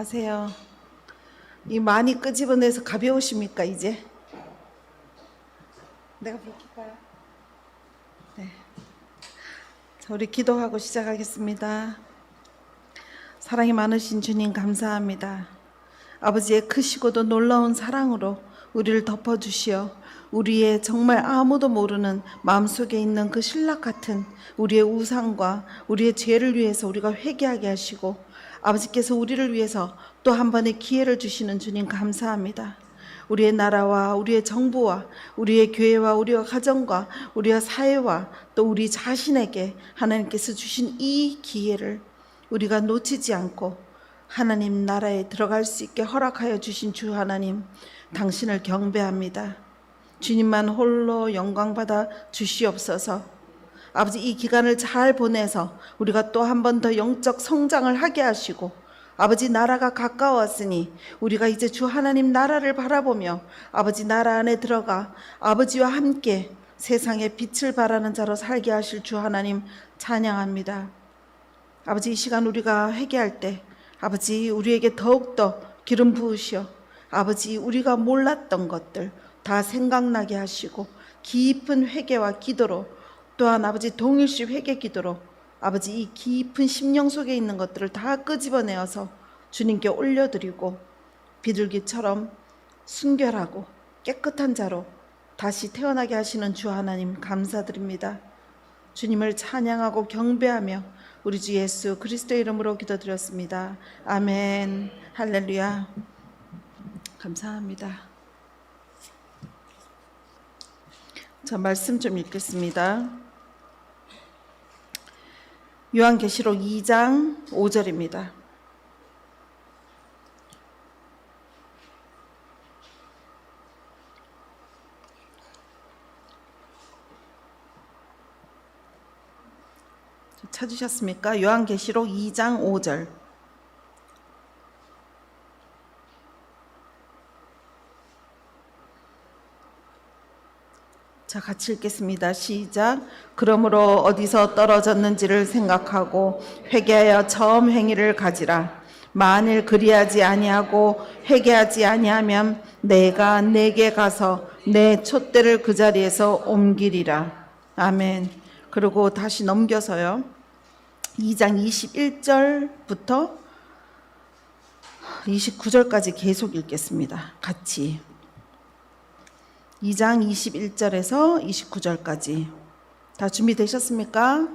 안녕하세요. 이 많이 끄집어내서 가벼우십니까 이제? 내가 볼까요? 네. 자, 우리 기도하고 시작하겠습니다. 사랑이 많으신 주님 감사합니다. 아버지의 크시고도 놀라운 사랑으로 우리를 덮어주시어 우리의 정말 아무도 모르는 마음속에 있는 그 신락 같은 우리의 우상과 우리의 죄를 위해서 우리가 회개하게 하시고 아버지께서 우리를 위해서 또 한 번의 기회를 주시는 주님 감사합니다. 우리의 나라와 우리의 정부와 우리의 교회와 우리의 가정과 우리의 사회와 또 우리 자신에게 하나님께서 주신 이 기회를 우리가 놓치지 않고 하나님 나라에 들어갈 수 있게 허락하여 주신 주 하나님, 당신을 경배합니다. 주님만 홀로 영광받아 주시옵소서. 아버지, 이 기간을 잘 보내서 우리가 또 한 번 더 영적 성장을 하게 하시고 아버지, 나라가 가까웠으니 우리가 이제 주 하나님 나라를 바라보며 아버지 나라 안에 들어가 아버지와 함께 세상에 빛을 발하는 자로 살게 하실 주 하나님 찬양합니다. 아버지, 이 시간 우리가 회개할 때 아버지 우리에게 더욱더 기름 부으시어 아버지 우리가 몰랐던 것들 다 생각나게 하시고 깊은 회개와 기도로 또한 아버지 동일시 회개 기도로 아버지 이 깊은 심령 속에 있는 것들을 다 끄집어내어서 주님께 올려드리고 비둘기처럼 순결하고 깨끗한 자로 다시 태어나게 하시는 주 하나님 감사드립니다. 주님을 찬양하고 경배하며 우리 주 예수 그리스도의 이름으로 기도드렸습니다. 아멘. 할렐루야. 감사합니다. 자, 말씀 좀 읽겠습니다. 요한계시록 2장 5절입니다. 찾으셨습니까? 요한계시록 2장 5절. 자, 같이 읽겠습니다. 시작. 그러므로 어디서 떨어졌는지를 생각하고 회개하여 처음 행위를 가지라. 만일 그리하지 아니하고 회개하지 아니하면 내가 내게 가서 내 촛대를 그 자리에서 옮기리라. 아멘. 그리고 다시 넘겨서요. 2장 21절부터 29절까지 계속 읽겠습니다. 같이. 2장 21절에서 29절까지. 다 준비되셨습니까?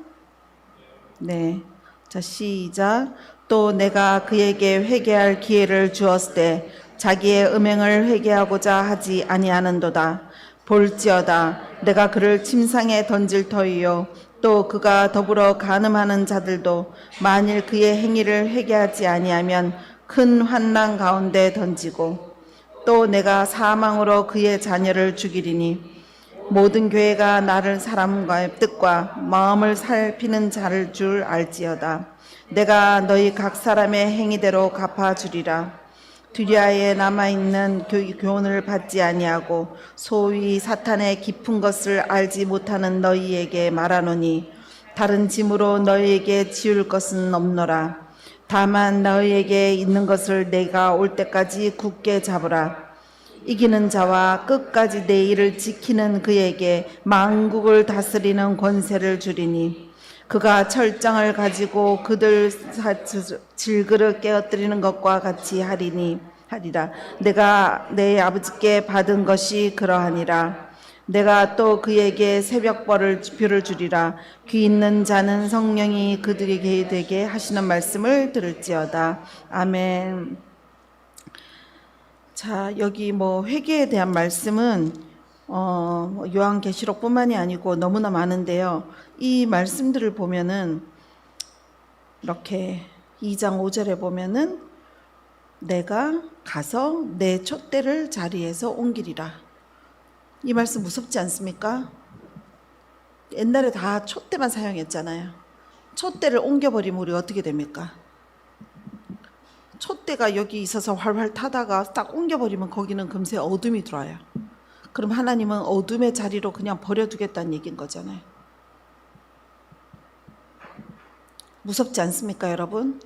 네. 자, 시작. 또 내가 그에게 회개할 기회를 주었을 때 자기의 음행을 회개하고자 하지 아니하는도다. 볼지어다 내가 그를 침상에 던질 터이요 또 그가 더불어 간음하는 자들도 만일 그의 행위를 회개하지 아니하면 큰 환난 가운데 던지고 또 내가 사망으로 그의 자녀를 죽이리니 모든 교회가 나를 사람과의 뜻과 마음을 살피는 자를 줄 알지어다. 내가 너희 각 사람의 행위대로 갚아주리라. 두리아에 남아있는 교훈을 받지 아니하고 소위 사탄의 깊은 것을 알지 못하는 너희에게 말하노니 다른 짐으로 너희에게 지울 것은 없노라. 다만 너희에게 있는 것을 내가 올 때까지 굳게 잡으라. 이기는 자와 끝까지 내 일을 지키는 그에게 만국을 다스리는 권세를 주리니 그가 철장을 가지고 그들 질그릇 깨어뜨리는 것과 같이 하리라. 내가 내 아버지께 받은 것이 그러하니라. 내가 또 그에게 새벽벌을 뷰를 주리라. 귀 있는 자는 성령이 그들에게 되게 하시는 말씀을 들을지어다. 아멘. 자, 여기 회개에 대한 말씀은 요한계시록뿐만이 아니고 너무나 많은데요. 이 말씀들을 보면은 이렇게 2장 5절에 보면은 내가 가서 내 촛대를 자리에서 옮기리라. 이 말씀 무섭지 않습니까? 옛날에 다 촛대만 사용했잖아요. 촛대를 옮겨버리면 우리 어떻게 됩니까? 촛대가 여기 있어서 활활 타다가 딱 옮겨버리면 거기는 금세 어둠이 들어와요. 그럼 하나님은 어둠의 자리로 그냥 버려두겠다는 얘기인 거잖아요. 무섭지 않습니까, 여러분?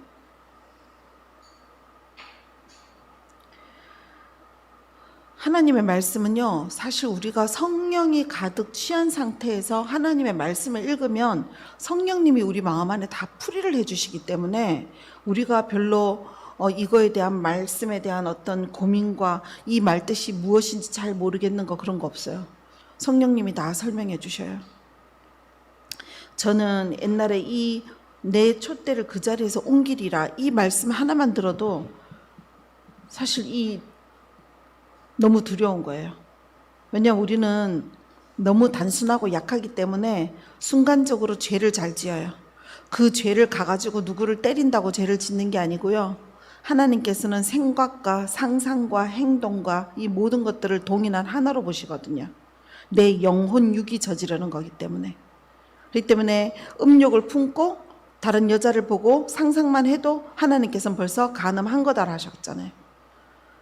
하나님의 말씀은요, 사실 우리가 성령이 가득 취한 상태에서 하나님의 말씀을 읽으면 성령님이 우리 마음 안에 다 풀이를 해주시기 때문에 우리가 별로 이거에 대한 말씀에 대한 어떤 고민과 이 말뜻이 무엇인지 잘 모르겠는 거 그런 거 없어요. 성령님이 다 설명해 주셔요. 저는 옛날에 이 내 촛대를 그 자리에서 옮기리라 이 말씀 하나만 들어도 사실 너무 두려운 거예요. 왜냐하면 우리는 너무 단순하고 약하기 때문에 순간적으로 죄를 잘 지어요. 그 죄를 가가지고 누구를 때린다고 죄를 짓는 게 아니고요. 하나님께서는 생각과 상상과 행동과 이 모든 것들을 동일한 하나로 보시거든요. 내 영혼 육이 저지르는 거기 때문에. 그렇기 때문에 음욕을 품고 다른 여자를 보고 상상만 해도 하나님께서는 벌써 간음한 거다 하셨잖아요.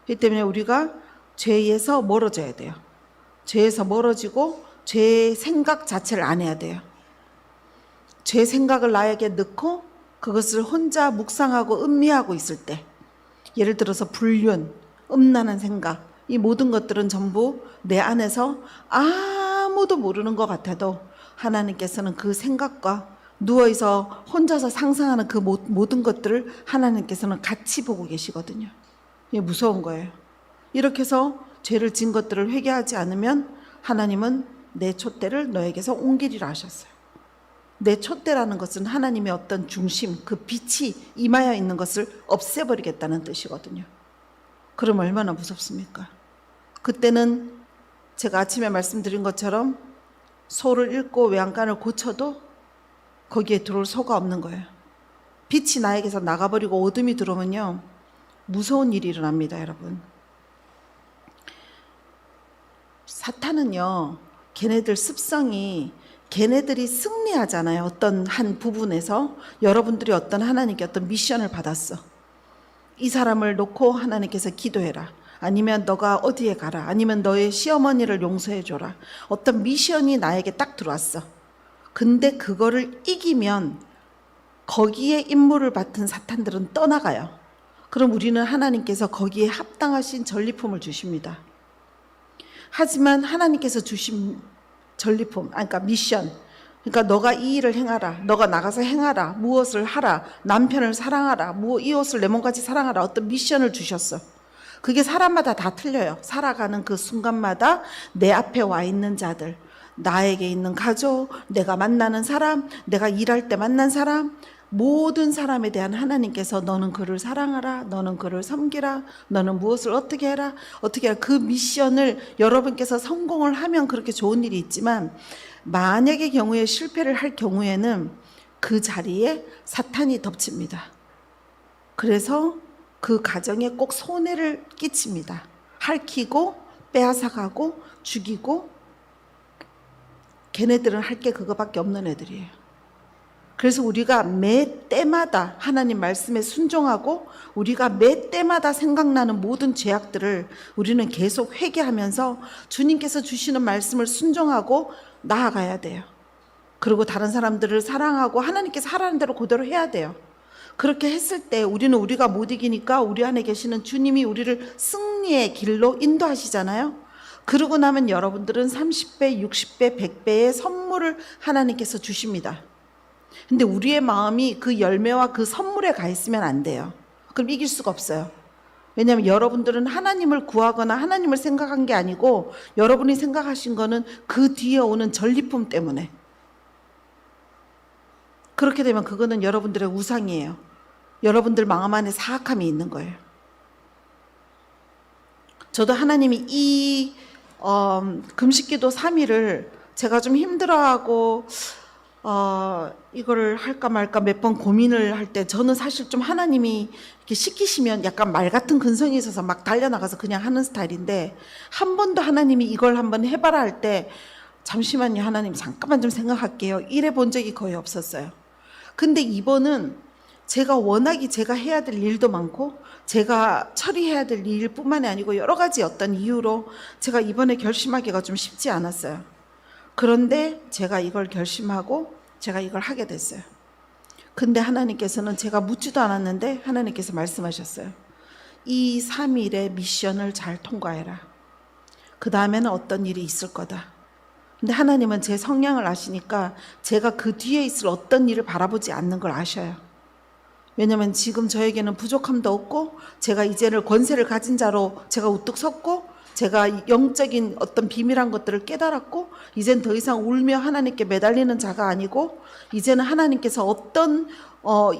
그렇기 때문에 우리가 죄에서 멀어져야 돼요. 죄에서 멀어지고 죄의 생각 자체를 안 해야 돼요. 죄 생각을 나에게 넣고 그것을 혼자 묵상하고 음미하고 있을 때, 예를 들어서 불륜, 음란한 생각, 이 모든 것들은 전부 내 안에서 아무도 모르는 것 같아도 하나님께서는 그 생각과 누워있어 혼자서 상상하는 그 모든 것들을 하나님께서는 같이 보고 계시거든요. 이게 무서운 거예요. 이렇게 해서 죄를 지은 것들을 회개하지 않으면 하나님은 내 촛대를 너에게서 옮기리라 하셨어요. 내 촛대라는 것은 하나님의 어떤 중심, 그 빛이 임하여 있는 것을 없애버리겠다는 뜻이거든요. 그럼 얼마나 무섭습니까? 그때는 제가 아침에 말씀드린 것처럼 소를 잃고 외양간을 고쳐도 거기에 들어올 소가 없는 거예요. 빛이 나에게서 나가버리고 어둠이 들어오면요, 무서운 일이 일어납니다, 여러분. 사탄은요, 걔네들 습성이 걔네들이 승리하잖아요. 어떤 한 부분에서 여러분들이 어떤 하나님께 어떤 미션을 받았어. 이 사람을 놓고 하나님께서 기도해라. 아니면 너가 어디에 가라. 아니면 너의 시어머니를 용서해줘라. 어떤 미션이 나에게 딱 들어왔어. 근데 그거를 이기면 거기에 임무를 맡은 사탄들은 떠나가요. 그럼 우리는 하나님께서 거기에 합당하신 전리품을 주십니다. 하지만 하나님께서 주신 전리품, 그러니까 미션, 그러니까 너가 이 일을 행하라, 너가 나가서 행하라, 무엇을 하라, 남편을 사랑하라, 이웃을 내 몸같이 사랑하라, 어떤 미션을 주셨어. 그게 사람마다 다 틀려요. 살아가는 그 순간마다 내 앞에 와 있는 자들, 나에게 있는 가족, 내가 만나는 사람, 내가 일할 때 만난 사람, 모든 사람에 대한 하나님께서 너는 그를 사랑하라, 너는 그를 섬기라, 너는 무엇을 어떻게 해라, 어떻게 해라. 그 미션을 여러분께서 성공을 하면 그렇게 좋은 일이 있지만, 만약의 경우에 실패를 할 경우에는 그 자리에 사탄이 덮칩니다. 그래서 그 가정에 꼭 손해를 끼칩니다. 핥히고 빼앗아가고 죽이고, 걔네들은 할 게 그거밖에 없는 애들이에요. 그래서 우리가 매 때마다 하나님 말씀에 순종하고 우리가 매 때마다 생각나는 모든 죄악들을 우리는 계속 회개하면서 주님께서 주시는 말씀을 순종하고 나아가야 돼요. 그리고 다른 사람들을 사랑하고 하나님께서 하라는 대로 그대로 해야 돼요. 그렇게 했을 때 우리가 못 이기니까 우리 안에 계시는 주님이 우리를 승리의 길로 인도하시잖아요. 그러고 나면 여러분들은 30배, 60배, 100배의 선물을 하나님께서 주십니다. 근데 우리의 마음이 그 열매와 그 선물에 가 있으면 안 돼요. 그럼 이길 수가 없어요. 왜냐하면 여러분들은 하나님을 구하거나 하나님을 생각한 게 아니고 여러분이 생각하신 거는 그 뒤에 오는 전리품 때문에. 그렇게 되면 그거는 여러분들의 우상이에요. 여러분들 마음 안에 사악함이 있는 거예요. 저도 하나님이 이 금식기도 3일을 제가 좀 힘들어하고 이거를 할까 말까 몇 번 고민을 할 때 저는 사실 좀 하나님이 이렇게 시키시면 약간 말 같은 근성이 있어서 막 달려나가서 그냥 하는 스타일인데, 한 번도 하나님이 이걸 한번 해봐라 할 때 잠시만요 하나님 잠깐만 좀 생각할게요 이래 본 적이 거의 없었어요. 근데 이번은 제가 워낙에 제가 해야 될 일도 많고 제가 처리해야 될 일뿐만이 아니고 여러 가지 어떤 이유로 제가 이번에 결심하기가 좀 쉽지 않았어요. 그런데 제가 이걸 결심하고 제가 이걸 하게 됐어요. 근데 하나님께서는 제가 묻지도 않았는데 하나님께서 말씀하셨어요. 이 3일의 미션을 잘 통과해라. 그 다음에는 어떤 일이 있을 거다. 근데 하나님은 제 성향을 아시니까 제가 그 뒤에 있을 어떤 일을 바라보지 않는 걸 아셔요. 왜냐하면 지금 저에게는 부족함도 없고 제가 이제는 권세를 가진 자로 제가 우뚝 섰고 제가 영적인 어떤 비밀한 것들을 깨달았고 이젠 더 이상 울며 하나님께 매달리는 자가 아니고 이제는 하나님께서 어떤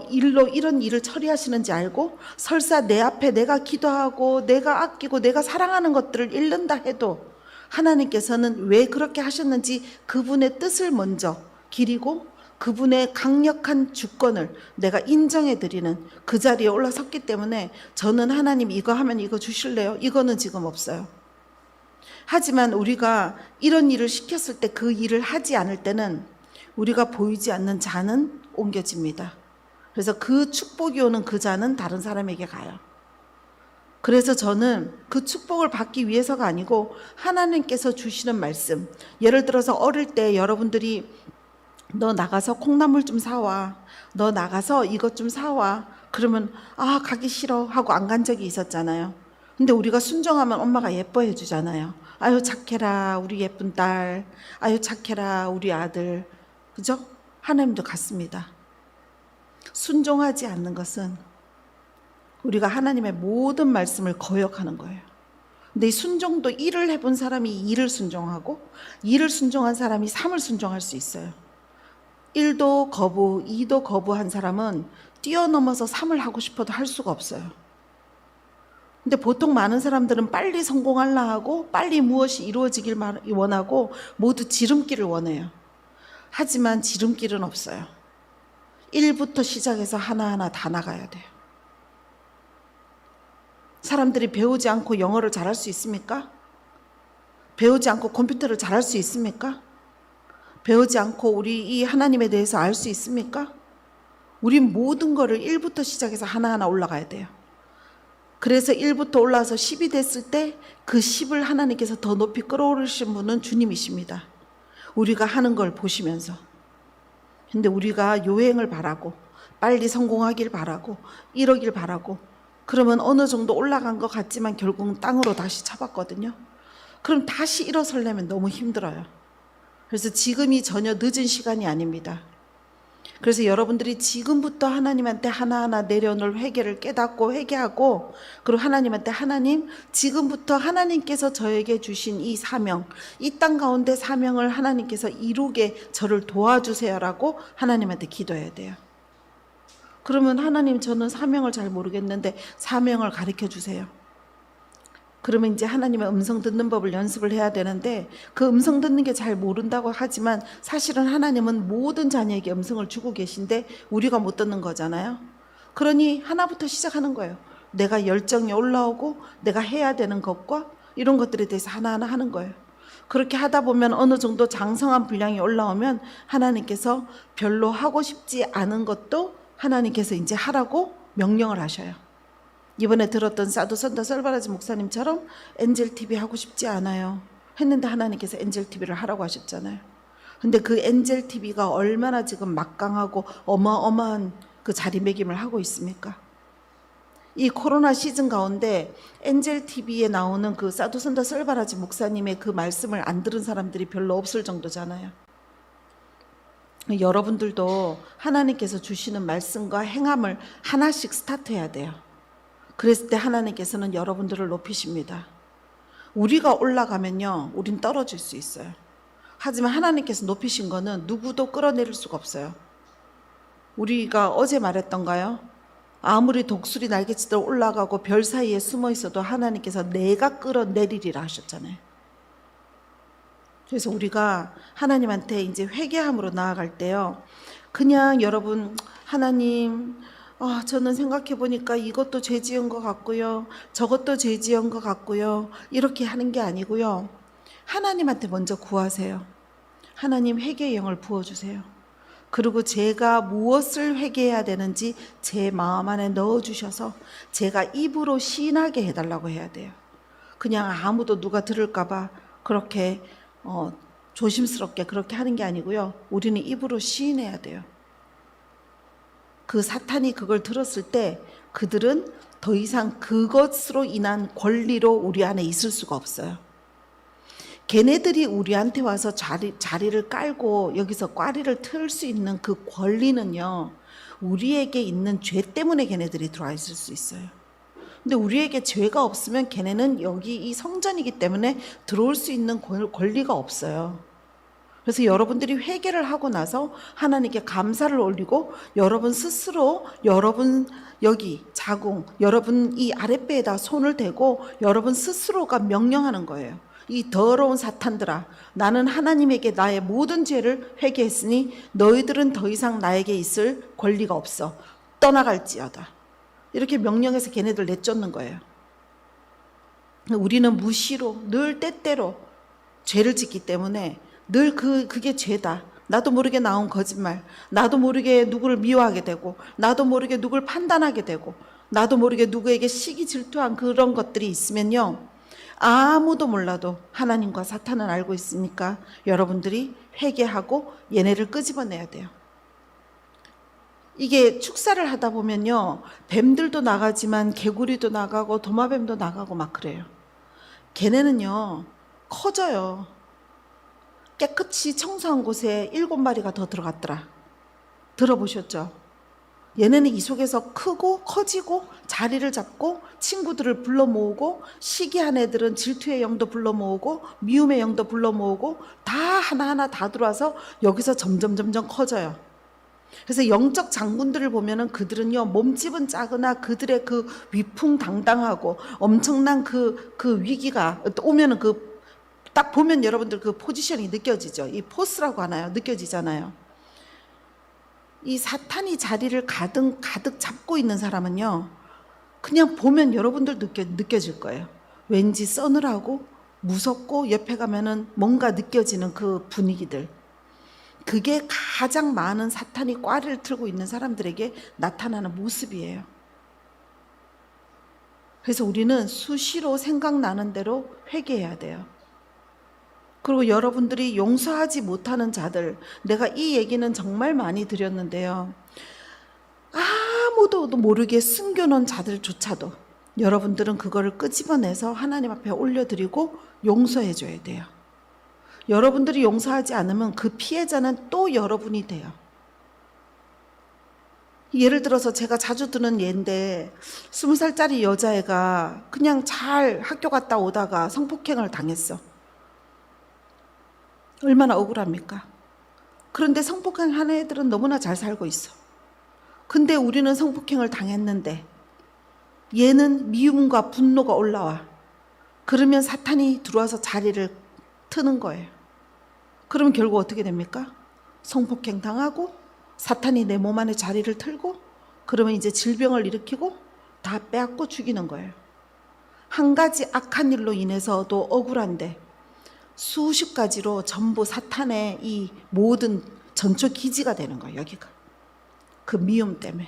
일로 이런 일을 처리하시는지 알고 설사 내 앞에 내가 기도하고 내가 아끼고 내가 사랑하는 것들을 잃는다 해도 하나님께서는 왜 그렇게 하셨는지 그분의 뜻을 먼저 기리고 그분의 강력한 주권을 내가 인정해 드리는 그 자리에 올라섰기 때문에 저는 하나님 이거 하면 이거 주실래요? 이거는 지금 없어요. 하지만 우리가 이런 일을 시켰을 때 그 일을 하지 않을 때는 우리가 보이지 않는 자는 옮겨집니다. 그래서 그 축복이 오는 그 자는 다른 사람에게 가요. 그래서 저는 그 축복을 받기 위해서가 아니고 하나님께서 주시는 말씀, 예를 들어서 어릴 때 여러분들이 너 나가서 콩나물 좀 사와, 너 나가서 이것 좀 사와, 그러면 아 가기 싫어 하고 안 간 적이 있었잖아요. 근데 우리가 순종하면 엄마가 예뻐해 주잖아요. 아유 착해라 우리 예쁜 딸, 아유 착해라 우리 아들. 그죠? 하나님도 같습니다. 순종하지 않는 것은 우리가 하나님의 모든 말씀을 거역하는 거예요. 근데 이 순종도 일을 해본 사람이 일을 순종하고 일을 순종한 사람이 삶을 순종할 수 있어요. 1도 거부, 2도 거부한 사람은 뛰어넘어서 3을 하고 싶어도 할 수가 없어요. 근데 보통 많은 사람들은 빨리 성공하려 하고 빨리 무엇이 이루어지길 원하고 모두 지름길을 원해요. 하지만 지름길은 없어요. 1부터 시작해서 하나하나 다 나가야 돼요. 사람들이 배우지 않고 영어를 잘할 수 있습니까? 배우지 않고 컴퓨터를 잘할 수 있습니까? 배우지 않고 우리 이 하나님에 대해서 알 수 있습니까? 우린 모든 거를 1부터 시작해서 하나하나 올라가야 돼요. 그래서 1부터 올라와서 10이 됐을 때 그 10을 하나님께서 더 높이 끌어올리신 분은 주님이십니다. 우리가 하는 걸 보시면서. 근데 우리가 요행을 바라고 빨리 성공하길 바라고 이러길 바라고 그러면 어느 정도 올라간 것 같지만 결국은 땅으로 다시 쳐봤거든요. 그럼 다시 일어서려면 너무 힘들어요. 그래서 지금이 전혀 늦은 시간이 아닙니다. 그래서 여러분들이 지금부터 하나님한테 하나하나 내려놓을 회개를 깨닫고 회개하고 그리고 하나님한테 하나님 지금부터 하나님께서 저에게 주신 이 사명 이 땅 가운데 사명을 하나님께서 이루게 저를 도와주세요라고 하나님한테 기도해야 돼요. 그러면 하나님 저는 사명을 잘 모르겠는데 사명을 가르쳐 주세요. 그러면 이제 하나님의 음성 듣는 법을 연습을 해야 되는데 그 음성 듣는 게 잘 모른다고 하지만 사실은 하나님은 모든 자녀에게 음성을 주고 계신데 우리가 못 듣는 거잖아요. 그러니 하나부터 시작하는 거예요. 내가 열정이 올라오고 내가 해야 되는 것과 이런 것들에 대해서 하나하나 하는 거예요. 그렇게 하다 보면 어느 정도 장성한 분량이 올라오면 하나님께서 별로 하고 싶지 않은 것도 하나님께서 이제 하라고 명령을 하셔요. 이번에 들었던 사도 선다 설바라지 목사님처럼 엔젤 TV 하고 싶지 않아요 했는데 하나님께서 엔젤 TV를 하라고 하셨잖아요. 근데 그 엔젤 TV가 얼마나 지금 막강하고 어마어마한 그 자리매김을 하고 있습니까? 이 코로나 시즌 가운데 엔젤 TV에 나오는 그 사도 선다 설바라지 목사님의 그 말씀을 안 들은 사람들이 별로 없을 정도잖아요. 여러분들도 하나님께서 주시는 말씀과 행함을 하나씩 스타트해야 돼요. 그랬을 때 하나님께서는 여러분들을 높이십니다. 우리가 올라가면요, 우린 떨어질 수 있어요. 하지만 하나님께서 높이신 거는 누구도 끌어내릴 수가 없어요. 우리가 어제 말했던가요? 아무리 독수리 날개치도록 올라가고 별 사이에 숨어 있어도 하나님께서 내가 끌어내리리라 하셨잖아요. 그래서 우리가 하나님한테 이제 회개함으로 나아갈 때요, 그냥 여러분 하나님 저는 생각해 보니까 이것도 죄 지은 것 같고요, 저것도 죄 지은 것 같고요, 이렇게 하는 게 아니고요, 하나님한테 먼저 구하세요. 하나님 회개의 영을 부어주세요. 그리고 제가 무엇을 회개해야 되는지 제 마음 안에 넣어주셔서 제가 입으로 시인하게 해달라고 해야 돼요. 그냥 아무도 누가 들을까 봐 그렇게 조심스럽게 그렇게 하는 게 아니고요, 우리는 입으로 시인해야 돼요. 그 사탄이 그걸 들었을 때 그들은 더 이상 그것으로 인한 권리로 우리 안에 있을 수가 없어요. 걔네들이 우리한테 와서 자리를 깔고 여기서 꽈리를 틀 수 있는 그 권리는요, 우리에게 있는 죄 때문에 걔네들이 들어와 있을 수 있어요. 근데 우리에게 죄가 없으면 걔네는 여기 이 성전이기 때문에 들어올 수 있는 권리가 없어요. 그래서 여러분들이 회개를 하고 나서 하나님께 감사를 올리고 여러분 스스로 여러분 여기 자궁, 여러분 이 아랫배에다 손을 대고 여러분 스스로가 명령하는 거예요. 이 더러운 사탄들아, 나는 하나님에게 나의 모든 죄를 회개했으니 너희들은 더 이상 나에게 있을 권리가 없어. 떠나갈지어다. 이렇게 명령해서 걔네들 내쫓는 거예요. 우리는 무시로 늘 때때로 죄를 짓기 때문에 늘 그게 죄다. 나도 모르게 나온 거짓말, 나도 모르게 누구를 미워하게 되고, 나도 모르게 누구를 판단하게 되고, 나도 모르게 누구에게 시기 질투한 그런 것들이 있으면요, 아무도 몰라도 하나님과 사탄은 알고 있으니까 여러분들이 회개하고 얘네를 끄집어내야 돼요. 이게 축사를 하다 보면요, 뱀들도 나가지만 개구리도 나가고 도마뱀도 나가고 막 그래요. 걔네는요 커져요. 깨끗이 청소한 곳에 7마리가 더 들어갔더라. 들어보셨죠? 얘네는 이 속에서 크고 커지고 자리를 잡고 친구들을 불러 모으고, 시기한 애들은 질투의 영도 불러 모으고 미움의 영도 불러 모으고 다 하나하나 다 들어와서 여기서 점점 커져요. 그래서 영적 장군들을 보면은 그들은요, 몸집은 작으나 그들의 그 위풍당당하고 엄청난 그 위기가 오면은 딱 보면 여러분들 그 포지션이 느껴지죠. 이 포스라고 하나요? 느껴지잖아요. 이 사탄이 자리를 가득 잡고 있는 사람은요, 그냥 보면 여러분들 느껴질 거예요. 왠지 서늘하고 무섭고 옆에 가면은 뭔가 느껴지는 그 분위기들. 그게 가장 많은 사탄이 꽈리를 틀고 있는 사람들에게 나타나는 모습이에요. 그래서 우리는 수시로 생각나는 대로 회개해야 돼요. 그리고 여러분들이 용서하지 못하는 자들, 내가 이 얘기는 정말 많이 드렸는데요, 아무도 모르게 숨겨놓은 자들조차도 여러분들은 그거를 끄집어내서 하나님 앞에 올려드리고 용서해 줘야 돼요. 여러분들이 용서하지 않으면 그 피해자는 또 여러분이 돼요. 예를 들어서 제가 자주 드는 예인데, 20살짜리 여자애가 그냥 잘 학교 갔다 오다가 성폭행을 당했어. 얼마나 억울합니까? 그런데 성폭행하는 애들은 너무나 잘 살고 있어. 근데 우리는 성폭행을 당했는데 얘는 미움과 분노가 올라와. 그러면 사탄이 들어와서 자리를 트는 거예요. 그러면 결국 어떻게 됩니까? 성폭행 당하고 사탄이 내 몸 안에 자리를 틀고, 그러면 이제 질병을 일으키고 다 빼앗고 죽이는 거예요. 한 가지 악한 일로 인해서도 억울한데 수십 가지로 전부 사탄의 이 모든 전초 기지가 되는 거예요. 여기가 그 미움 때문에.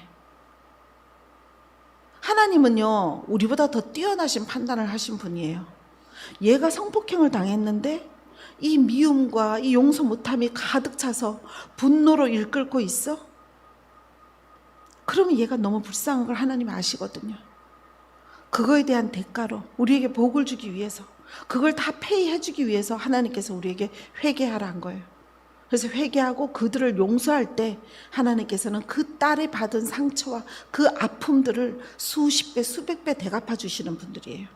하나님은요, 우리보다 더 뛰어나신 판단을 하신 분이에요. 얘가 성폭행을 당했는데 이 미움과 이 용서 못함이 가득 차서 분노로 이끌고 있어? 그러면 얘가 너무 불쌍한 걸 하나님이 아시거든요. 그거에 대한 대가로 우리에게 복을 주기 위해서, 그걸 다 페이해 주기 위해서 하나님께서 우리에게 회개하라 한 거예요. 그래서 회개하고 그들을 용서할 때 하나님께서는 그 딸이 받은 상처와 그 아픔들을 수십 배, 수백 배 대갚아 주시는 분들이에요.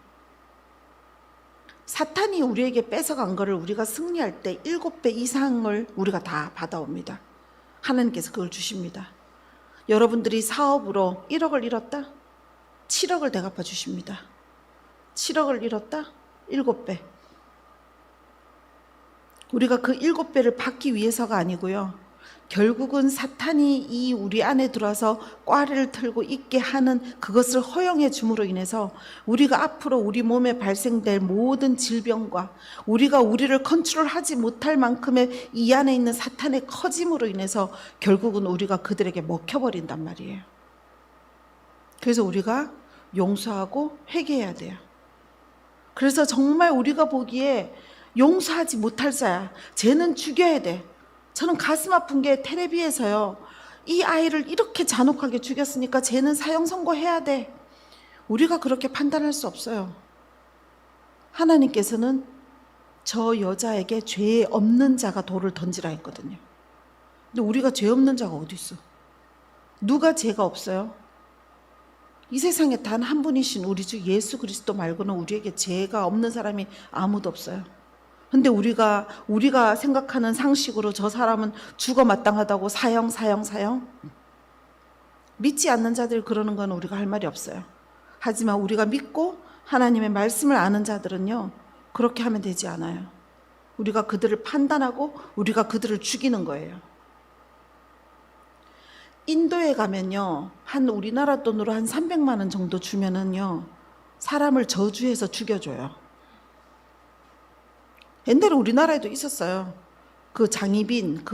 사탄이 우리에게 뺏어간 거를 우리가 승리할 때 7배 이상을 우리가 다 받아옵니다. 하나님께서 그걸 주십니다. 여러분들이 사업으로 1억을 잃었다? 7억을 대갚아 주십니다. 7억을 잃었다? 7배. 우리가 그 7배를 받기 위해서가 아니고요, 결국은 사탄이 이 우리 안에 들어와서 꽈리를 틀고 있게 하는 그것을 허용해 줌으로 인해서 우리가 앞으로 우리 몸에 발생될 모든 질병과 우리가 우리를 컨트롤하지 못할 만큼의 이 안에 있는 사탄의 커짐으로 인해서 결국은 우리가 그들에게 먹혀버린단 말이에요. 그래서 우리가 용서하고 회개해야 돼요. 그래서 정말 우리가 보기에 용서하지 못할 자야, 쟤는 죽여야 돼. 저는 가슴 아픈 게 텔레비에서요, 이 아이를 이렇게 잔혹하게 죽였으니까 쟤는 사형 선고해야 돼. 우리가 그렇게 판단할 수 없어요. 하나님께서는 저 여자에게 죄 없는 자가 돌을 던지라 했거든요. 근데 우리가 죄 없는 자가 어디 있어? 누가 죄가 없어요? 이 세상에 단 한 분이신 우리 주 예수 그리스도 말고는 우리에게 죄가 없는 사람이 아무도 없어요. 근데 우리가 생각하는 상식으로 저 사람은 죽어 마땅하다고 사형 믿지 않는 자들 그러는 건 우리가 할 말이 없어요. 하지만 우리가 믿고 하나님의 말씀을 아는 자들은요, 그렇게 하면 되지 않아요. 우리가 그들을 판단하고 우리가 그들을 죽이는 거예요. 인도에 가면요, 한 우리나라 돈으로 한 300만 원 정도 주면은요, 사람을 저주해서 죽여줘요. 옛날에 우리나라에도 있었어요. 그 장희빈,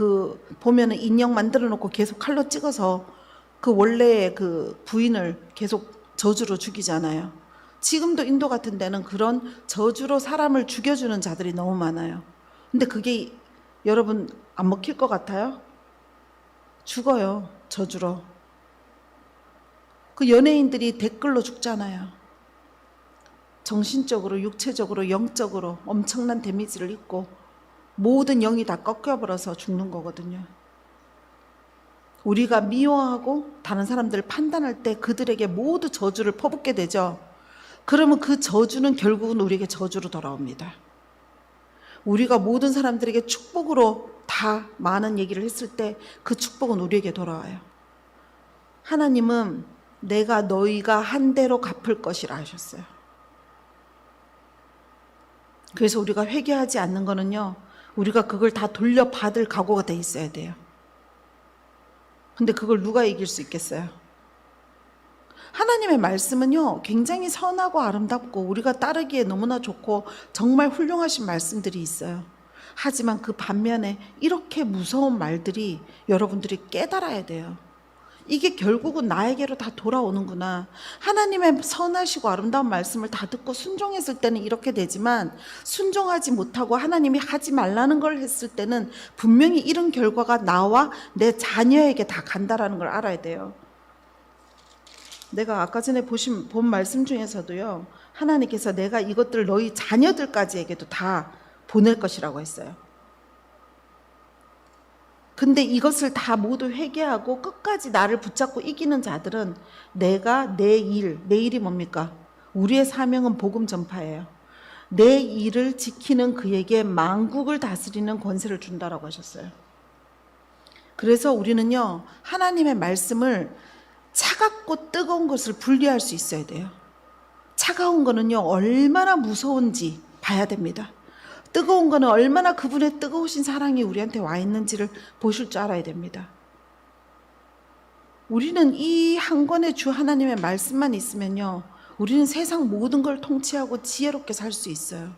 보면은 인형 만들어 놓고 계속 칼로 찍어서 그 원래의 그 부인을 계속 저주로 죽이잖아요. 지금도 인도 같은 데는 그런 저주로 사람을 죽여주는 자들이 너무 많아요. 근데 그게 여러분 안 먹힐 것 같아요? 죽어요, 저주로. 그 연예인들이 댓글로 죽잖아요. 정신적으로, 육체적으로, 영적으로 엄청난 데미지를 입고 모든 영이 다 꺾여버려서 죽는 거거든요. 우리가 미워하고 다른 사람들을 판단할 때 그들에게 모두 저주를 퍼붓게 되죠. 그러면 그 저주는 결국은 우리에게 저주로 돌아옵니다. 우리가 모든 사람들에게 축복으로 다 많은 얘기를 했을 때 그 축복은 우리에게 돌아와요. 하나님은 내가 너희가 한 대로 갚을 것이라 하셨어요. 그래서 우리가 회개하지 않는 거는요, 우리가 그걸 다 돌려받을 각오가 돼 있어야 돼요. 근데 그걸 누가 이길 수 있겠어요? 하나님의 말씀은요, 굉장히 선하고 아름답고 우리가 따르기에 너무나 좋고 정말 훌륭하신 말씀들이 있어요. 하지만 그 반면에 이렇게 무서운 말들이 여러분들이 깨달아야 돼요. 이게 결국은 나에게로 다 돌아오는구나. 하나님의 선하시고 아름다운 말씀을 다 듣고 순종했을 때는 이렇게 되지만, 순종하지 못하고 하나님이 하지 말라는 걸 했을 때는 분명히 이런 결과가 나와 내 자녀에게 다 간다라는 걸 알아야 돼요. 내가 아까 전에 본 말씀 중에서도요, 하나님께서 내가 이것들을 너희 자녀들까지에게도 다 보낼 것이라고 했어요. 근데 이것을 다 모두 회개하고 끝까지 나를 붙잡고 이기는 자들은 내가 내 일이 뭡니까? 우리의 사명은 복음 전파예요. 내 일을 지키는 그에게 만국을 다스리는 권세를 준다라고 하셨어요. 그래서 우리는요, 하나님의 말씀을 차갑고 뜨거운 것을 분리할 수 있어야 돼요. 차가운 거는요, 얼마나 무서운지 봐야 됩니다. 뜨거운 거는 얼마나 그분의 뜨거우신 사랑이 우리한테 와 있는지를 보실 줄 알아야 됩니다. 우리는 이 한 권의 주 하나님의 말씀만 있으면요, 우리는 세상 모든 걸 통치하고 지혜롭게 살 수 있어요.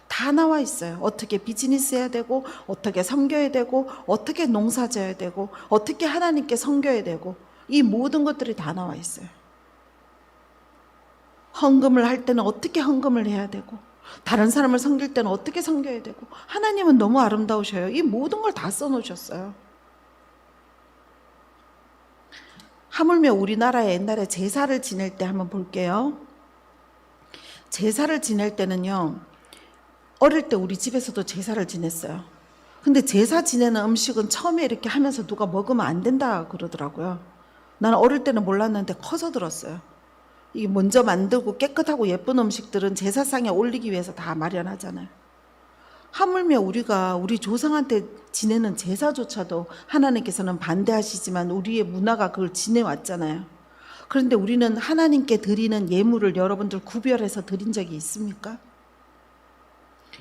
다 나와 있어요. 어떻게 비즈니스 해야 되고, 어떻게 섬겨야 되고, 어떻게 농사 지어야 되고, 어떻게 하나님께 섬겨야 되고, 이 모든 것들이 다 나와 있어요. 헌금을 할 때는 어떻게 헌금을 해야 되고, 다른 사람을 섬길 때는 어떻게 섬겨야 되고, 하나님은 너무 아름다우셔요. 이 모든 걸 다 써놓으셨어요. 하물며 우리나라에 옛날에 제사를 지낼 때 한번 볼게요. 제사를 지낼 때는요, 어릴 때 우리 집에서도 제사를 지냈어요. 근데 제사 지내는 음식은 처음에 이렇게 하면서 누가 먹으면 안 된다 그러더라고요. 나는 어릴 때는 몰랐는데 커서 들었어요. 이게 먼저 만들고 깨끗하고 예쁜 음식들은 제사상에 올리기 위해서 다 마련하잖아요. 하물며 우리가 우리 조상한테 지내는 제사조차도 하나님께서는 반대하시지만 우리의 문화가 그걸 지내왔잖아요. 그런데 우리는 하나님께 드리는 예물을 여러분들 구별해서 드린 적이 있습니까?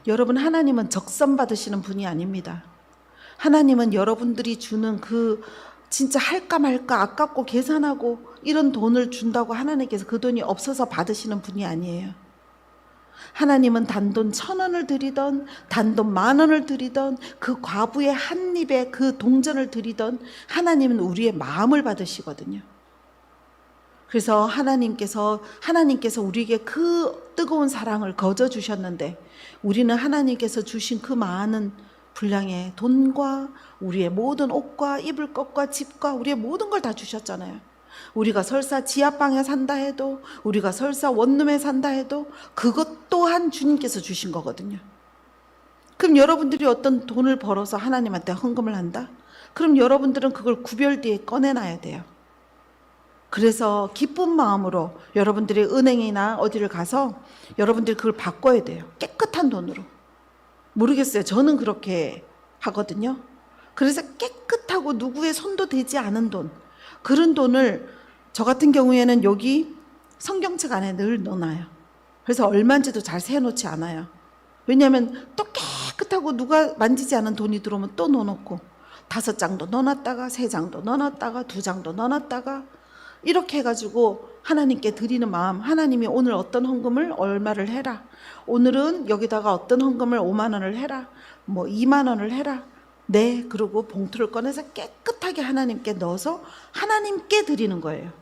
여러분, 하나님은 적선 받으시는 분이 아닙니다. 하나님은 여러분들이 주는 그 진짜 할까 말까 아깝고 계산하고 이런 돈을 준다고 하나님께서 그 돈이 없어서 받으시는 분이 아니에요. 하나님은 단돈 1,000원을 드리던 단돈 10,000원을 드리던 그 과부의 한 입에 그 동전을 드리던 하나님은 우리의 마음을 받으시거든요. 그래서 하나님께서 우리에게 그 뜨거운 사랑을 거저 주셨는데, 우리는 하나님께서 주신 그 많은 분량의 돈과 우리의 모든 옷과 입을 것과 집과 우리의 모든 걸 다 주셨잖아요. 우리가 설사 지하방에 산다 해도, 우리가 설사 원룸에 산다 해도 그것 또한 주님께서 주신 거거든요. 그럼 여러분들이 어떤 돈을 벌어서 하나님한테 헌금을 한다? 그럼 여러분들은 그걸 구별뒤에 꺼내놔야 돼요. 그래서 기쁜 마음으로 여러분들이 은행이나 어디를 가서 여러분들이 그걸 바꿔야 돼요. 깨끗한 돈으로. 모르겠어요. 저는 그렇게 하거든요. 그래서 깨끗하고 누구의 손도 대지 않은 돈, 그런 돈을 저 같은 경우에는 여기 성경책 안에 늘 넣어놔요. 그래서 얼마인지도 잘 세어놓지 않아요. 왜냐하면 또 깨끗하고 누가 만지지 않은 돈이 들어오면 또 넣어놓고 5장도 넣어놨다가 3장도 넣어놨다가 2장도 넣어놨다가 이렇게 해가지고 하나님께 드리는 마음, 하나님이 오늘 어떤 헌금을 얼마를 해라, 오늘은 여기다가 어떤 헌금을 5만 원을 해라, 뭐 2만 원을 해라, 네, 그리고 봉투를 꺼내서 깨끗하게 하나님께 넣어서 하나님께 드리는 거예요.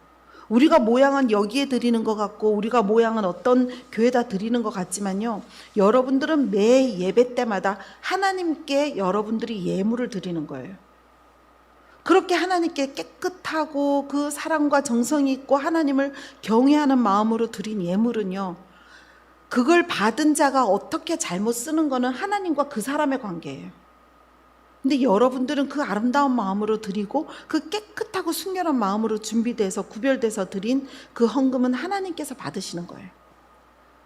우리가 모양은 여기에 드리는 것 같고 우리가 모양은 어떤 교회다 드리는 것 같지만요, 여러분들은 매 예배 때마다 하나님께 여러분들이 예물을 드리는 거예요. 그렇게 하나님께 깨끗하고 그 사랑과 정성이 있고 하나님을 경외하는 마음으로 드린 예물은요, 그걸 받은 자가 어떻게 잘못 쓰는 거는 하나님과 그 사람의 관계예요. 근데 여러분들은 그 아름다운 마음으로 드리고 그 깨끗하고 순결한 마음으로 준비돼서 구별돼서 드린 그 헌금은 하나님께서 받으시는 거예요.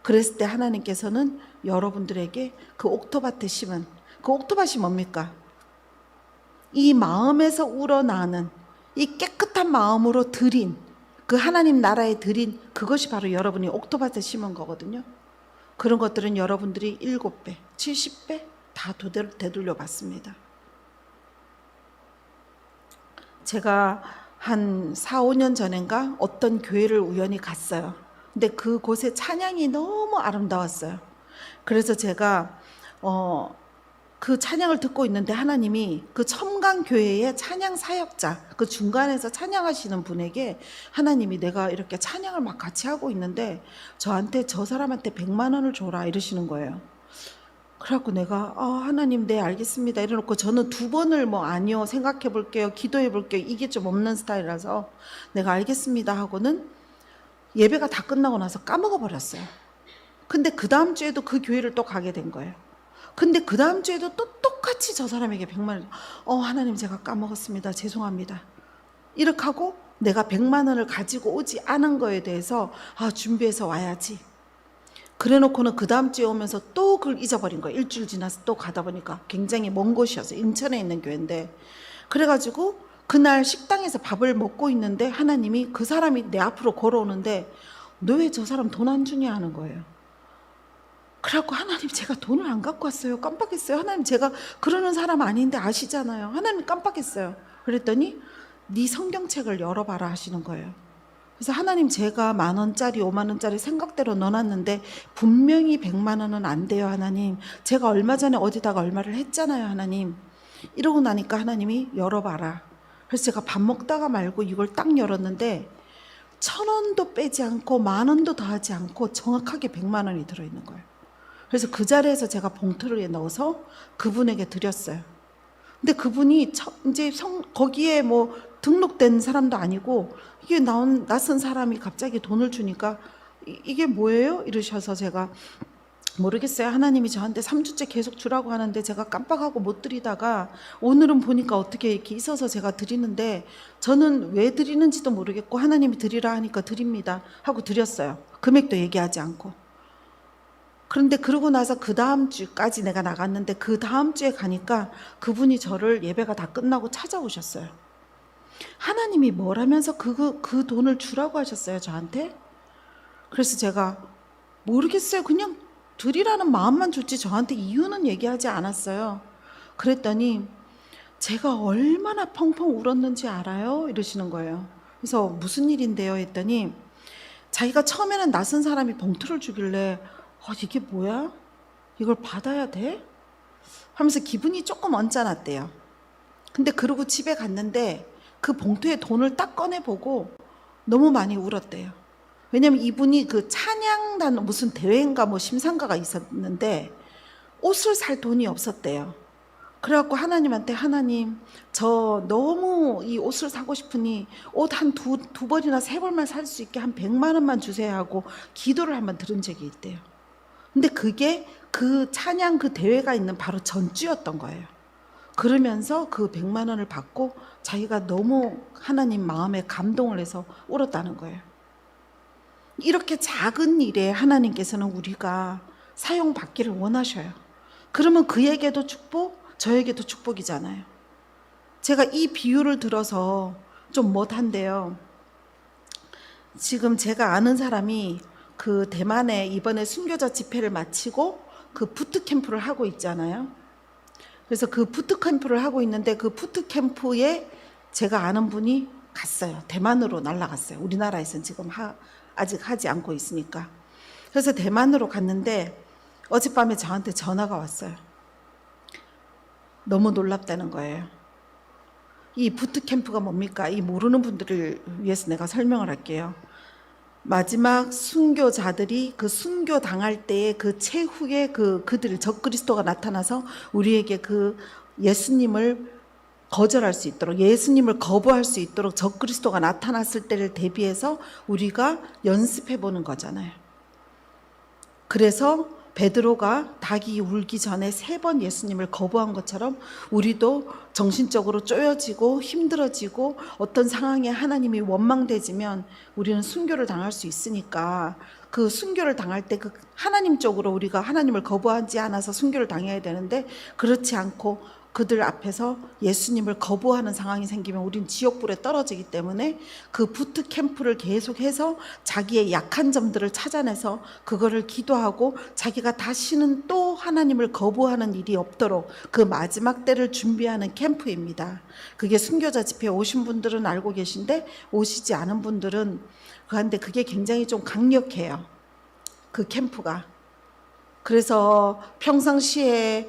그랬을 때 하나님께서는 여러분들에게 그 옥토밭에 심은, 그 옥토밭이 뭡니까? 이 마음에서 우러나는 이 깨끗한 마음으로 드린, 그 하나님 나라에 드린 그것이 바로 여러분이 옥토밭에 심은 거거든요. 그런 것들은 여러분들이 7배, 70배 다 되돌려 받습니다. 제가 한 4, 5년 전인가 어떤 교회를 우연히 갔어요. 근데 그곳의 찬양이 너무 아름다웠어요. 그래서 제가 그 찬양을 듣고 있는데 하나님이 그 첨강교회의 찬양 사역자, 그 중간에서 찬양하시는 분에게 하나님이 내가 이렇게 찬양을 막 같이 하고 있는데 저한테, 저 사람한테 100만 원을 줘라 이러시는 거예요. 그래갖고 내가 하나님 네 알겠습니다 이래놓고 저는 2번을 뭐 아니요 생각해 볼게요, 기도해 볼게요, 이게 좀 없는 스타일이라서 내가 알겠습니다 하고는 예배가 다 끝나고 나서 까먹어 버렸어요. 근데 그 다음 주에도 그 교회를 또 가게 된 거예요. 근데 그 다음 주에도 또 똑같이 저 사람에게 100만 원, 하나님 제가 까먹었습니다, 죄송합니다 이렇게 하고 내가 100만 원을 가지고 오지 않은 거에 대해서 준비해서 와야지 그래 놓고는 그 다음 주에 오면서 또 그걸 잊어버린 거예요. 일주일 지나서 또 가다 보니까 굉장히 먼 곳이었어요. 인천에 있는 교회인데, 그래가지고 그날 식당에서 밥을 먹고 있는데 하나님이 그 사람이 내 앞으로 걸어오는데 너 왜 저 사람 돈 안 주냐 하는 거예요. 그래갖고 하나님 제가 돈을 안 갖고 왔어요, 깜빡했어요, 하나님 제가 그러는 사람 아닌데 아시잖아요, 하나님 깜빡했어요. 그랬더니 네 성경책을 열어봐라 하시는 거예요. 그래서 하나님 제가 10,000원짜리 50,000원짜리 생각대로 넣어놨는데 분명히 100만 원은 안 돼요 하나님, 제가 얼마 전에 어디다가 얼마를 했잖아요 하나님 이러고 나니까 하나님이 열어봐라. 그래서 제가 밥 먹다가 말고 이걸 딱 열었는데 1,000원도 빼지 않고 10,000원도 더하지 않고 정확하게 100만 원이 들어있는 거예요. 그래서 그 자리에서 제가 봉투를 넣어서 그분에게 드렸어요. 근데 그분이 이제 거기에 뭐 등록된 사람도 아니고 이게 낯선 사람이 갑자기 돈을 주니까 이게 뭐예요? 이러셔서 제가 모르겠어요, 하나님이 저한테 3주째 계속 주라고 하는데 제가 깜빡하고 못 드리다가 오늘은 보니까 어떻게 이렇게 있어서 제가 드리는데 저는 왜 드리는지도 모르겠고 하나님이 드리라 하니까 드립니다 하고 드렸어요. 금액도 얘기하지 않고. 그런데 그러고 나서 그 다음 주까지 내가 나갔는데 그 다음 주에 가니까 그분이 저를 예배가 다 끝나고 찾아오셨어요. 하나님이 뭘 하면서 그 돈을 주라고 하셨어요 저한테? 그래서 제가 모르겠어요, 그냥 드리라는 마음만 줬지 저한테 이유는 얘기하지 않았어요. 그랬더니 제가 얼마나 펑펑 울었는지 알아요? 이러시는 거예요. 그래서 무슨 일인데요? 했더니 자기가 처음에는 낯선 사람이 봉투를 주길래 이게 뭐야? 이걸 받아야 돼? 하면서 기분이 조금 언짢았대요. 근데 그러고 집에 갔는데 그 봉투에 돈을 딱 꺼내보고 너무 많이 울었대요. 왜냐면 이분이 그 찬양단 무슨 대회인가 뭐 심상가가 있었는데 옷을 살 돈이 없었대요. 그래갖고 하나님한테 하나님 저 너무 이 옷을 사고 싶으니 옷 한 두 벌이나 3벌만 살 수 있게 한 100만 원만 주세요 하고 기도를 한번 들은 적이 있대요. 근데 그게 그 찬양 그 대회가 있는 바로 전주였던 거예요. 그러면서 그 100만 원을 받고 자기가 너무 하나님 마음에 감동을 해서 울었다는 거예요. 이렇게 작은 일에 하나님께서는 우리가 사용받기를 원하셔요. 그러면 그에게도 축복, 저에게도 축복이잖아요. 제가 이 비유를 들어서 좀 못한데요. 지금 제가 아는 사람이 그 대만에 이번에 순교자 집회를 마치고 그 부트캠프를 하고 있잖아요. 그래서 그 부트캠프를 하고 있는데 그 부트캠프에 제가 아는 분이 갔어요. 대만으로 날아갔어요. 우리나라에서는 지금 아직 하지 않고 있으니까. 그래서 대만으로 갔는데 어젯밤에 저한테 전화가 왔어요. 너무 놀랍다는 거예요. 이 부트캠프가 뭡니까? 이 모르는 분들을 위해서 내가 설명을 할게요. 마지막 순교자들이 그 순교 당할 때의 그 최후의 그들 적그리스도가 나타나서 우리에게 그 예수님을 거절할 수 있도록, 예수님을 거부할 수 있도록 적그리스도가 나타났을 때를 대비해서 우리가 연습해 보는 거잖아요. 그래서 베드로가 닭이 울기 전에 3번 예수님을 거부한 것처럼 우리도 정신적으로 쪼여지고 힘들어지고 어떤 상황에 하나님이 원망되지면 우리는 순교를 당할 수 있으니까 그 순교를 당할 때 그 하나님 쪽으로 우리가 하나님을 거부하지 않아서 순교를 당해야 되는데 그렇지 않고 그들 앞에서 예수님을 거부하는 상황이 생기면 우린 지옥불에 떨어지기 때문에 그 부트캠프를 계속해서 자기의 약한 점들을 찾아내서 그거를 기도하고 자기가 다시는 또 하나님을 거부하는 일이 없도록 그 마지막 때를 준비하는 캠프입니다. 그게 순교자 집회에 오신 분들은 알고 계신데 오시지 않은 분들은 그런데 그게 굉장히 좀 강력해요. 그 캠프가. 그래서 평상시에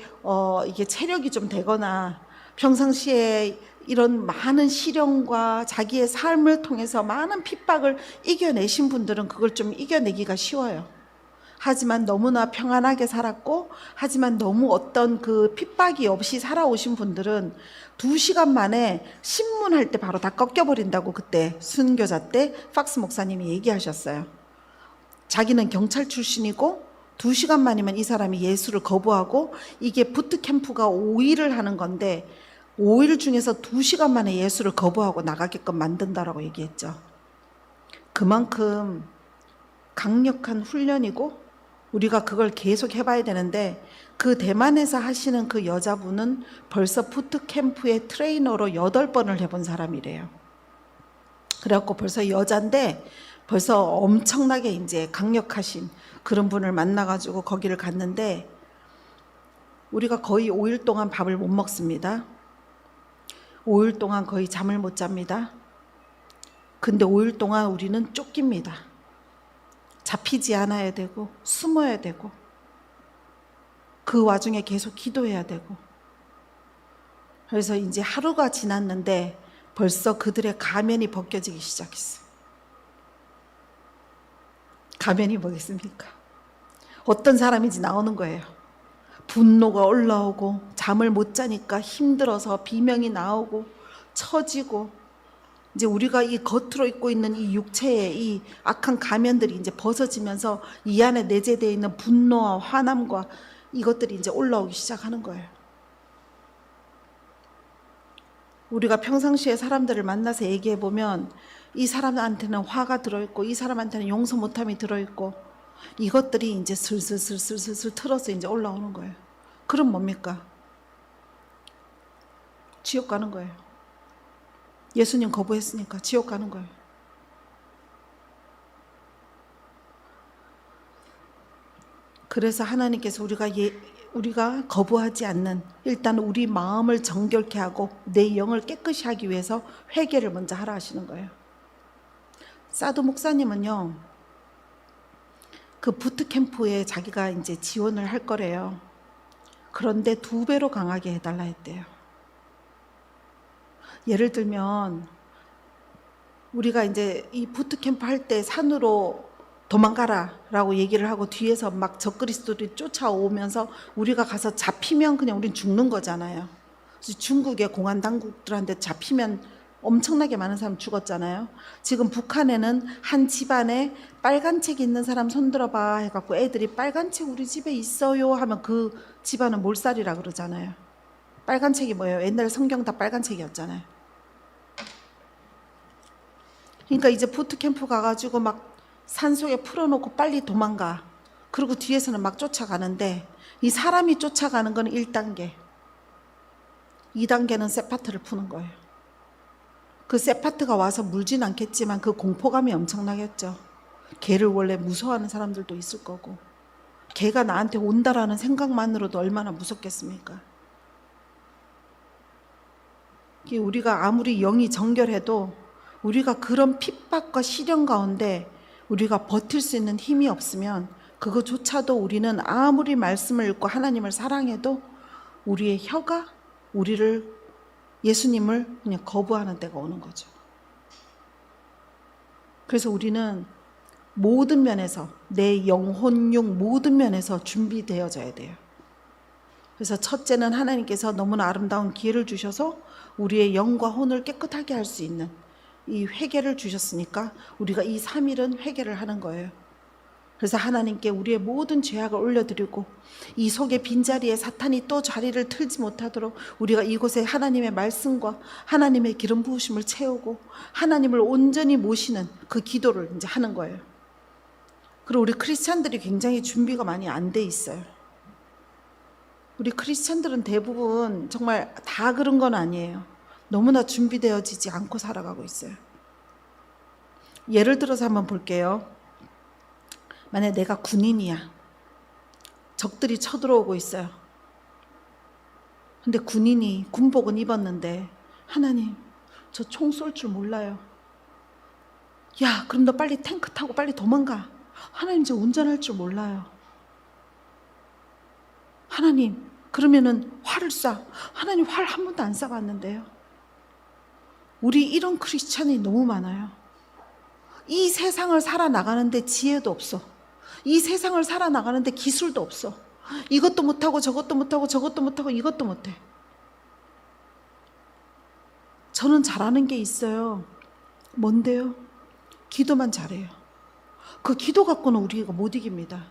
이게 체력이 좀 되거나 평상시에 이런 많은 시련과 자기의 삶을 통해서 많은 핍박을 이겨내신 분들은 그걸 좀 이겨내기가 쉬워요. 하지만 너무나 평안하게 살았고 하지만 너무 어떤 그 핍박이 없이 살아오신 분들은 2시간 만에 신문할 때 바로 다 꺾여버린다고 그때 순교자 때 팍스 목사님이 얘기하셨어요. 자기는 경찰 출신이고 2시간 만이면 이 사람이 예수를 거부하고 이게 부트캠프가 5일을 하는 건데 5일 중에서 2시간 만에 예수를 거부하고 나가게끔 만든다라고 얘기했죠. 그만큼 강력한 훈련이고 우리가 그걸 계속 해봐야 되는데 그 대만에서 하시는 그 여자분은 벌써 부트캠프의 트레이너로 8번을 해본 사람이래요. 그래갖고 벌써 여잔데 벌써 엄청나게 이제 강력하신 그런 분을 만나가지고 거기를 갔는데 우리가 거의 5일 동안 밥을 못 먹습니다. 5일 동안 거의 잠을 못 잡니다. 근데 5일 동안 우리는 쫓깁니다. 잡히지 않아야 되고 숨어야 되고 그 와중에 계속 기도해야 되고 그래서 이제 하루가 지났는데 벌써 그들의 가면이 벗겨지기 시작했어요. 가면이 뭐겠습니까? 어떤 사람인지 나오는 거예요. 분노가 올라오고 잠을 못 자니까 힘들어서 비명이 나오고 처지고 이제 우리가 이 겉으로 입고 있는 이 육체의 이 악한 가면들이 이제 벗어지면서 이 안에 내재되어 있는 분노와 화남과 이것들이 이제 올라오기 시작하는 거예요. 우리가 평상시에 사람들을 만나서 얘기해 보면 이 사람한테는 화가 들어있고 이 사람한테는 용서 못함이 들어있고 이것들이 이제 슬슬 틀어서 이제 올라오는 거예요. 그럼 뭡니까? 지옥 가는 거예요. 예수님 거부했으니까 지옥 가는 거예요. 그래서 하나님께서 우리가 거부하지 않는 일단 우리 마음을 정결케 하고 내 영을 깨끗이 하기 위해서 회개를 먼저 하라 하시는 거예요. 사도 목사님은요, 그 부트캠프에 자기가 이제 지원을 할 거래요. 그런데 2배로 강하게 해달라 했대요. 예를 들면 우리가 이제 이 부트캠프 할 때 산으로 도망가라 라고 얘기를 하고 뒤에서 막 적그리스도들이 쫓아오면서 우리가 가서 잡히면 그냥 우린 죽는 거잖아요. 중국의 공안 당국들한테 잡히면 엄청나게 많은 사람 죽었잖아요. 지금 북한에는 한 집안에 빨간 책 있는 사람 손들어봐 해갖고 애들이 빨간 책 우리 집에 있어요 하면 그 집안은 몰살이라 그러잖아요. 빨간 책이 뭐예요? 옛날 성경 다 빨간 책이었잖아요. 그러니까 이제 부트캠프 가가지고 막 산속에 풀어놓고 빨리 도망가. 그리고 뒤에서는 막 쫓아가는데 이 사람이 쫓아가는 건 1단계. 2단계는 세파트를 푸는 거예요. 그 세파트가 와서 물진 않겠지만 그 공포감이 엄청나겠죠. 개를 원래 무서워하는 사람들도 있을 거고 개가 나한테 온다라는 생각만으로도 얼마나 무섭겠습니까? 우리가 아무리 영이 정결해도 우리가 그런 핍박과 시련 가운데 우리가 버틸 수 있는 힘이 없으면 그거조차도 우리는 아무리 말씀을 읽고 하나님을 사랑해도 우리의 혀가 예수님을 그냥 거부하는 때가 오는 거죠. 그래서 우리는 모든 면에서 내 영혼, 육 모든 면에서 준비되어져야 돼요. 그래서 첫째는 하나님께서 너무나 아름다운 기회를 주셔서 우리의 영과 혼을 깨끗하게 할 수 있는 이 회개를 주셨으니까 우리가 이 3일은 회개를 하는 거예요. 그래서 하나님께 우리의 모든 죄악을 올려드리고 이 속의 빈자리에 사탄이 또 자리를 틀지 못하도록 우리가 이곳에 하나님의 말씀과 하나님의 기름 부으심을 채우고 하나님을 온전히 모시는 그 기도를 이제 하는 거예요. 그리고 우리 크리스찬들이 굉장히 준비가 많이 안 돼 있어요. 우리 크리스찬들은 대부분 정말 다 그런 건 아니에요. 너무나 준비되어지지 않고 살아가고 있어요. 예를 들어서 한번 볼게요. 만약 내가 군인이야. 적들이 쳐들어오고 있어요. 근데 군인이 군복은 입었는데 하나님, 저 총 쏠 줄 몰라요. 야, 그럼 너 빨리 탱크 타고 빨리 도망가. 하나님, 저 운전할 줄 몰라요. 하나님, 그러면은 활을 쏴. 하나님, 활 한 번도 안 쏴봤는데요. 우리 이런 크리스찬이 너무 많아요. 이 세상을 살아나가는데 지혜도 없어. 이 세상을 살아나가는데 기술도 없어. 이것도 못하고 저것도 못하고 저것도 못하고 이것도 못해. 저는 잘하는 게 있어요. 뭔데요? 기도만 잘해요. 그 기도 갖고는 우리가 못 이깁니다.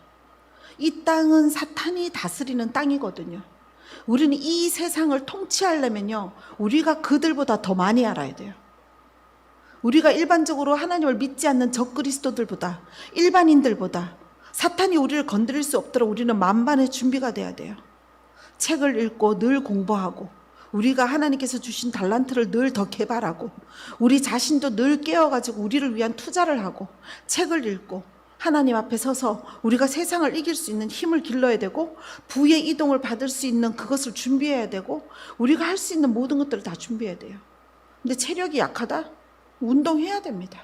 이 땅은 사탄이 다스리는 땅이거든요. 우리는 이 세상을 통치하려면요, 우리가 그들보다 더 많이 알아야 돼요. 우리가 일반적으로 하나님을 믿지 않는 적그리스도들보다, 일반인들보다 사탄이 우리를 건드릴 수 없도록 우리는 만반의 준비가 돼야 돼요. 책을 읽고 늘 공부하고 우리가 하나님께서 주신 달란트를 늘 더 개발하고 우리 자신도 늘 깨어가지고 우리를 위한 투자를 하고 책을 읽고 하나님 앞에 서서 우리가 세상을 이길 수 있는 힘을 길러야 되고 부의 이동을 받을 수 있는 그것을 준비해야 되고 우리가 할 수 있는 모든 것들을 다 준비해야 돼요. 근데 체력이 약하다? 운동해야 됩니다.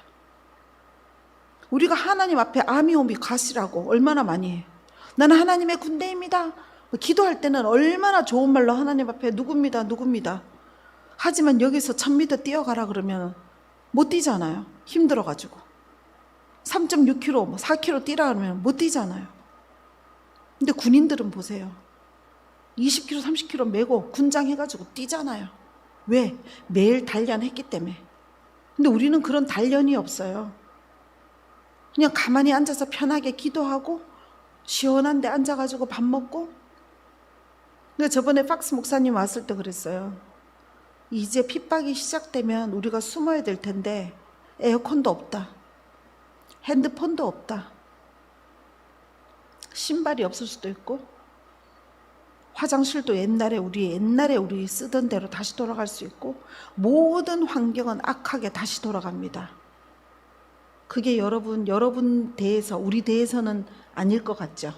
우리가 하나님 앞에 아미오미 가시라고 얼마나 많이 해. 나는 하나님의 군대입니다. 기도할 때는 얼마나 좋은 말로 하나님 앞에 누굽니다. 하지만 여기서 1000m 뛰어가라 그러면 못 뛰잖아요. 힘들어가지고. 3.6km, 4km 뛰라 그러면 못 뛰잖아요. 근데 군인들은 보세요. 20km, 30km 메고 군장해가지고 뛰잖아요. 왜? 매일 단련했기 때문에. 근데 우리는 그런 단련이 없어요. 그냥 가만히 앉아서 편하게 기도하고 시원한 데 앉아가지고 밥 먹고. 근데 저번에 팍스 목사님 왔을 때 그랬어요. 이제 핍박이 시작되면 우리가 숨어야 될 텐데 에어컨도 없다. 핸드폰도 없다. 신발이 없을 수도 있고 화장실도 옛날에 우리 쓰던 대로 다시 돌아갈 수 있고 모든 환경은 악하게 다시 돌아갑니다. 그게 여러분 대해서 우리 대해서는 아닐 것 같죠?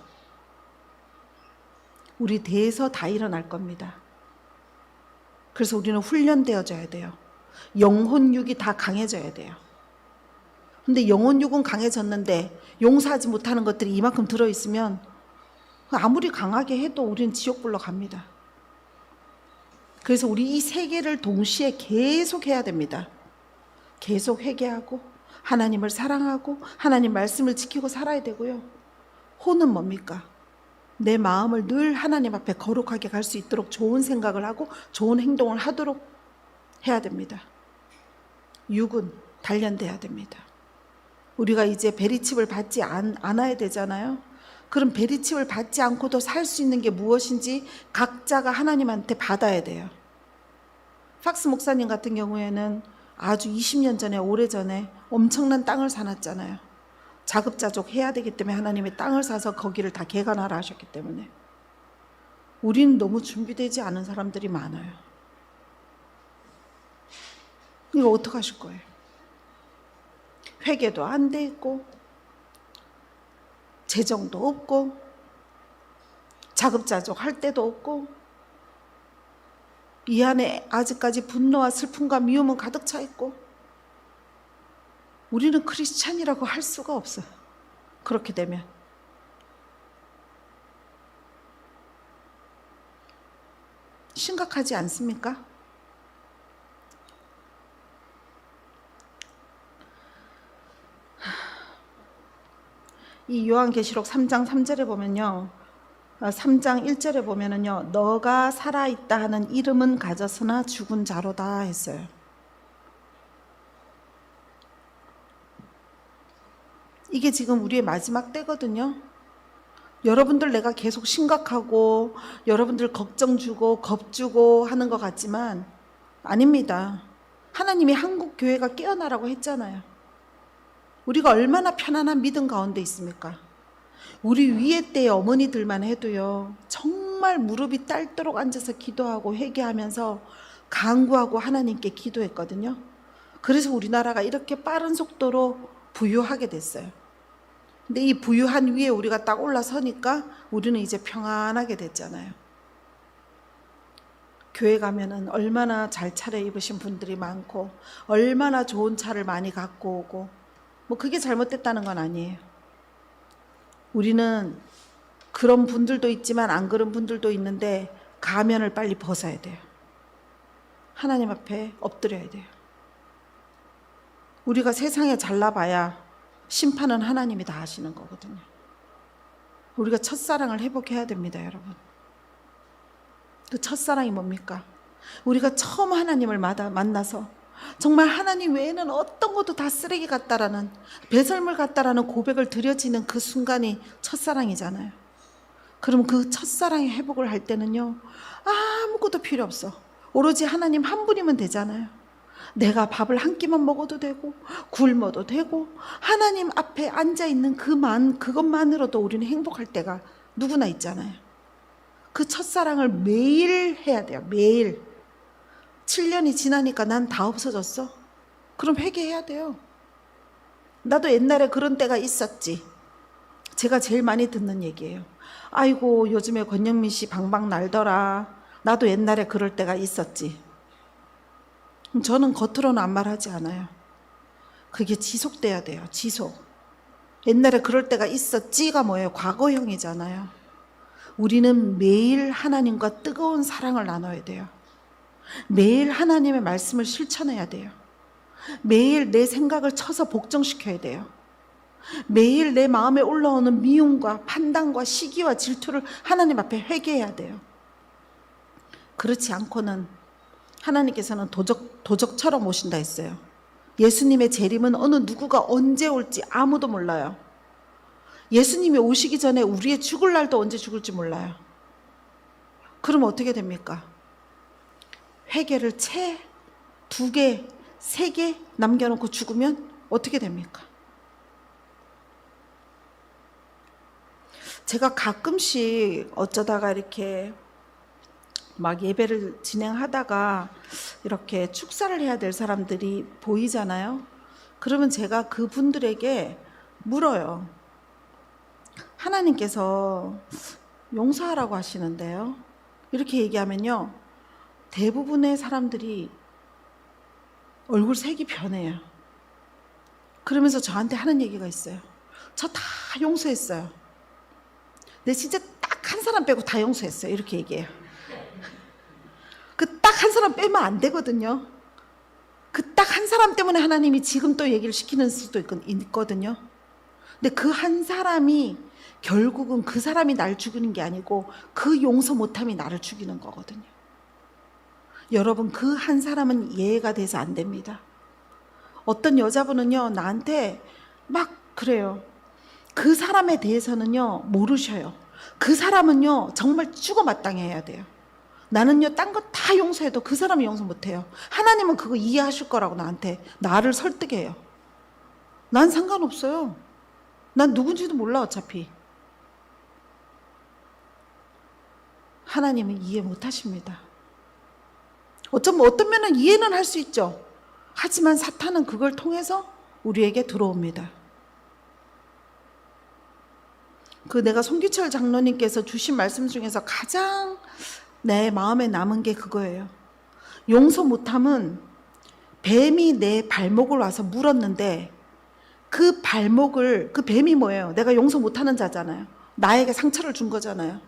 우리 대해서 다 일어날 겁니다. 그래서 우리는 훈련되어져야 돼요. 영혼육이 다 강해져야 돼요. 근데 영혼육은 강해졌는데 용서하지 못하는 것들이 이만큼 들어있으면 아무리 강하게 해도 우리는 지옥불로 갑니다. 그래서 우리 이 세 개를 동시에 계속 해야 됩니다. 계속 회개하고 하나님을 사랑하고 하나님 말씀을 지키고 살아야 되고요. 혼은 뭡니까? 내 마음을 늘 하나님 앞에 거룩하게 갈 수 있도록 좋은 생각을 하고 좋은 행동을 하도록 해야 됩니다. 육은 단련돼야 됩니다. 우리가 이제 베리칩을 받지 않아야 되잖아요. 그럼 베리칩을 받지 않고도 살 수 있는 게 무엇인지 각자가 하나님한테 받아야 돼요. 팍스 목사님 같은 경우에는 아주 20년 전에, 오래전에 엄청난 땅을 사놨잖아요. 자급자족 해야 되기 때문에 하나님이 땅을 사서 거기를 다 개간하라 하셨기 때문에. 우리는 너무 준비되지 않은 사람들이 많아요. 이거 어떡하실 거예요? 회개도 안 돼 있고, 재정도 없고, 자급자족 할 때도 없고, 이 안에 아직까지 분노와 슬픔과 미움은 가득 차 있고, 우리는 크리스찬이라고 할 수가 없어요. 그렇게 되면. 심각하지 않습니까? 이 요한계시록 3장 3절에 보면요, 3장 1절에 보면은요, 너가 살아있다 하는 이름은 가졌으나 죽은 자로다 했어요. 이게 지금 우리의 마지막 때거든요. 여러분들 내가 계속 심각하고 여러분들 걱정 주고 겁 주고 하는 것 같지만 아닙니다. 하나님이 한국 교회가 깨어나라고 했잖아요. 우리가 얼마나 편안한 믿음 가운데 있습니까? 우리 위에 때의 어머니들만 해도요, 정말 무릎이 딸도록 앉아서 기도하고 회개하면서 간구하고 하나님께 기도했거든요. 그래서 우리나라가 이렇게 빠른 속도로 부유하게 됐어요. 근데 이 부유한 위에 우리가 딱 올라서니까 우리는 이제 평안하게 됐잖아요. 교회 가면은 얼마나 잘 차려입으신 분들이 많고 얼마나 좋은 차를 많이 갖고 오고, 뭐 그게 잘못됐다는 건 아니에요. 우리는 그런 분들도 있지만 안 그런 분들도 있는데 가면을 빨리 벗어야 돼요. 하나님 앞에 엎드려야 돼요. 우리가 세상에 잘나봐야 심판은 하나님이 다 하시는 거거든요. 우리가 첫사랑을 회복해야 됩니다, 여러분. 그 첫사랑이 뭡니까? 우리가 처음 하나님을 만나서 정말 하나님 외에는 어떤 것도 다 쓰레기 같다라는, 배설물 같다라는 고백을 드려지는 그 순간이 첫사랑이잖아요. 그럼 그 첫사랑의 회복을 할 때는요, 아무것도 필요 없어. 오로지 하나님 한 분이면 되잖아요. 내가 밥을 한 끼만 먹어도 되고 굶어도 되고 하나님 앞에 앉아있는 그것만으로도 우리는 행복할 때가 누구나 있잖아요. 그 첫사랑을 매일 해야 돼요. 매일. 7년이 지나니까 난 다 없어졌어? 그럼 회개해야 돼요. 나도 옛날에 그런 때가 있었지. 제가 제일 많이 듣는 얘기예요. 아이고 요즘에 권영민 씨 방방 날더라. 나도 옛날에 그럴 때가 있었지. 저는 겉으로는 아무 말하지 않아요. 그게 지속돼야 돼요. 지속. 옛날에 그럴 때가 있었지가 뭐예요? 과거형이잖아요. 우리는 매일 하나님과 뜨거운 사랑을 나눠야 돼요. 매일 하나님의 말씀을 실천해야 돼요. 매일 내 생각을 쳐서 복종시켜야 돼요. 매일 내 마음에 올라오는 미움과 판단과 시기와 질투를 하나님 앞에 회개해야 돼요. 그렇지 않고는 하나님께서는 도적처럼 오신다 했어요. 예수님의 재림은 어느 누구가 언제 올지 아무도 몰라요. 예수님이 오시기 전에 우리의 죽을 날도 언제 죽을지 몰라요. 그럼 어떻게 됩니까? 회개를 채 2개, 3개 남겨놓고 죽으면 어떻게 됩니까? 제가 가끔씩 어쩌다가 이렇게 막 예배를 진행하다가 이렇게 축사를 해야 될 사람들이 보이잖아요. 그러면 제가 그분들에게 물어요. 하나님께서 용서하라고 하시는데요. 이렇게 얘기하면요, 대부분의 사람들이 얼굴 색이 변해요. 그러면서 저한테 하는 얘기가 있어요. 저 다 용서했어요. 근데 진짜 딱 한 사람 빼고 다 용서했어요. 이렇게 얘기해요. 그 딱 한 사람 빼면 안 되거든요. 그 딱 한 사람 때문에 하나님이 지금 또 얘기를 시키는 수도 있거든요. 근데 그 한 사람이 결국은 그 사람이 날 죽이는 게 아니고 그 용서 못함이 나를 죽이는 거거든요. 여러분, 그 한 사람은 예외가 돼서 안 됩니다. 어떤 여자분은요, 나한테 막 그래요. 그 사람에 대해서는요, 모르셔요. 그 사람은요, 정말 죽어 마땅해야 돼요. 나는요, 딴 거 다 용서해도 그 사람이 용서 못해요. 하나님은 그거 이해하실 거라고 나한테 나를 설득해요. 난 상관없어요. 난 누군지도 몰라 어차피. 하나님은 이해 못하십니다. 어떤 면은 이해는 할 수 있죠. 하지만 사탄은 그걸 통해서 우리에게 들어옵니다. 내가 송기철 장로님께서 주신 말씀 중에서 가장 내 마음에 남은 게 그거예요. 용서 못함은 뱀이 내 발목을 와서 물었는데 그 뱀이 뭐예요? 내가 용서 못하는 자잖아요. 나에게 상처를 준 거잖아요.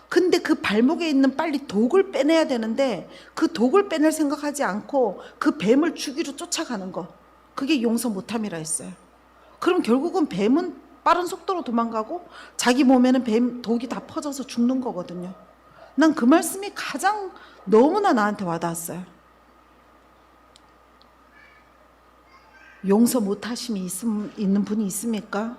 근데 그 발목에 있는 빨리 독을 빼내야 되는데 그 독을 빼낼 생각하지 않고 그 뱀을 죽이러 쫓아가는 거. 그게 용서 못함이라 했어요. 그럼 결국은 뱀은 빠른 속도로 도망가고 자기 몸에는 독이 다 퍼져서 죽는 거거든요. 난 그 말씀이 가장 너무나 나한테 와닿았어요. 용서 못하심이 있는 분이 있습니까?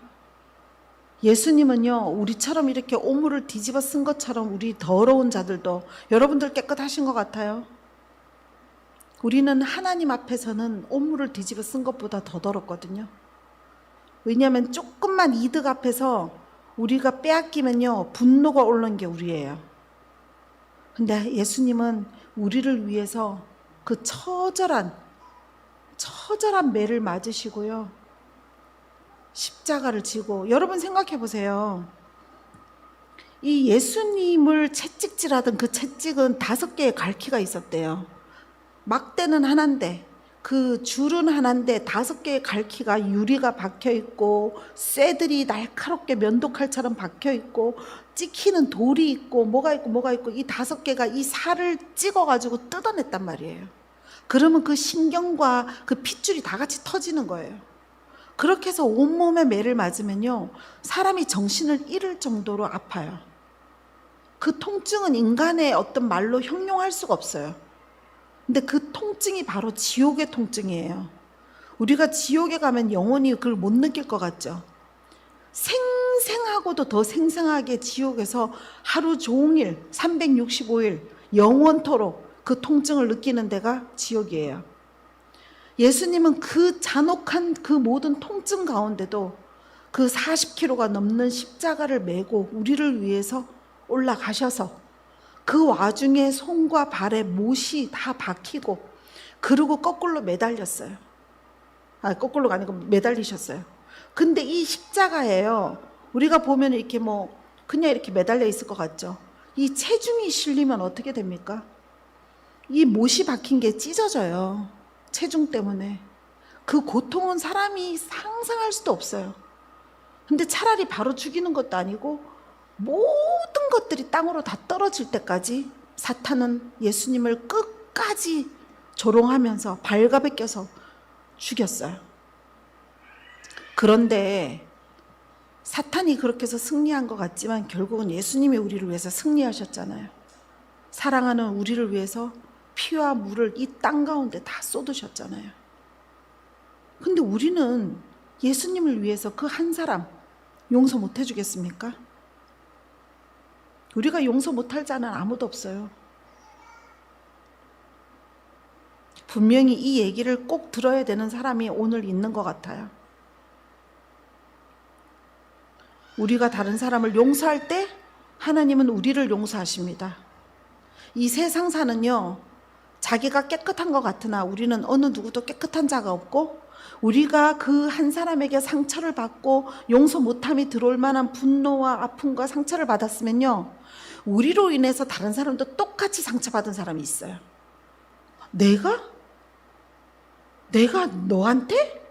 예수님은요, 우리처럼 이렇게 오물을 뒤집어 쓴 것처럼 우리 더러운 자들도 여러분들 깨끗하신 것 같아요. 우리는 하나님 앞에서는 오물을 뒤집어 쓴 것보다 더 더럽거든요. 왜냐하면 조금만 이득 앞에서 우리가 빼앗기면요, 분노가 오르는 게 우리예요. 근데 예수님은 우리를 위해서 그 처절한 매를 맞으시고요, 십자가를 지고. 여러분 생각해 보세요. 이 예수님을 채찍질하던 그 채찍은 5개의 갈퀴가 있었대요. 막대는 하나인데 그 줄은 하나인데 5개의 갈퀴가 유리가 박혀 있고 쇠들이 날카롭게 면도칼처럼 박혀 있고 찍히는 돌이 있고 뭐가 있고 이 5개가 이 살을 찍어 가지고 뜯어냈단 말이에요. 그러면 그 신경과 그 핏줄이 다 같이 터지는 거예요. 그렇게 해서 온몸에 매를 맞으면요, 사람이 정신을 잃을 정도로 아파요. 그 통증은 인간의 어떤 말로 형용할 수가 없어요. 근데 그 통증이 바로 지옥의 통증이에요. 우리가 지옥에 가면 영원히 그걸 못 느낄 것 같죠? 생생하고도 더 생생하게 지옥에서 하루 종일 365일 영원토록 그 통증을 느끼는 데가 지옥이에요. 예수님은 그 잔혹한 그 모든 통증 가운데도 그 40kg가 넘는 십자가를 메고 우리를 위해서 올라가셔서 그 와중에 손과 발에 못이 다 박히고 그리고 거꾸로 매달렸어요. 거꾸로가 아니고 매달리셨어요. 근데 이 십자가예요. 우리가 보면 이렇게 그냥 이렇게 매달려 있을 것 같죠. 이 체중이 실리면 어떻게 됩니까? 이 못이 박힌 게 찢어져요. 체중 때문에. 그 고통은 사람이 상상할 수도 없어요. 근데 차라리 바로 죽이는 것도 아니고 모든 것들이 땅으로 다 떨어질 때까지 사탄은 예수님을 끝까지 조롱하면서 발갑에 껴서 죽였어요. 그런데 사탄이 그렇게 해서 승리한 것 같지만 결국은 예수님이 우리를 위해서 승리하셨잖아요. 사랑하는 우리를 위해서 피와 물을 이 땅 가운데 다 쏟으셨잖아요. 근데 우리는 예수님을 위해서 그 한 사람 용서 못 해주겠습니까? 우리가 용서 못할 자는 아무도 없어요. 분명히 이 얘기를 꼭 들어야 되는 사람이 오늘 있는 것 같아요. 우리가 다른 사람을 용서할 때 하나님은 우리를 용서하십니다. 이 세상사는요, 자기가 깨끗한 것 같으나 우리는 어느 누구도 깨끗한 자가 없고 우리가 그 한 사람에게 상처를 받고 용서 못함이 들어올 만한 분노와 아픔과 상처를 받았으면요, 우리로 인해서 다른 사람도 똑같이 상처받은 사람이 있어요. 내가 너한테?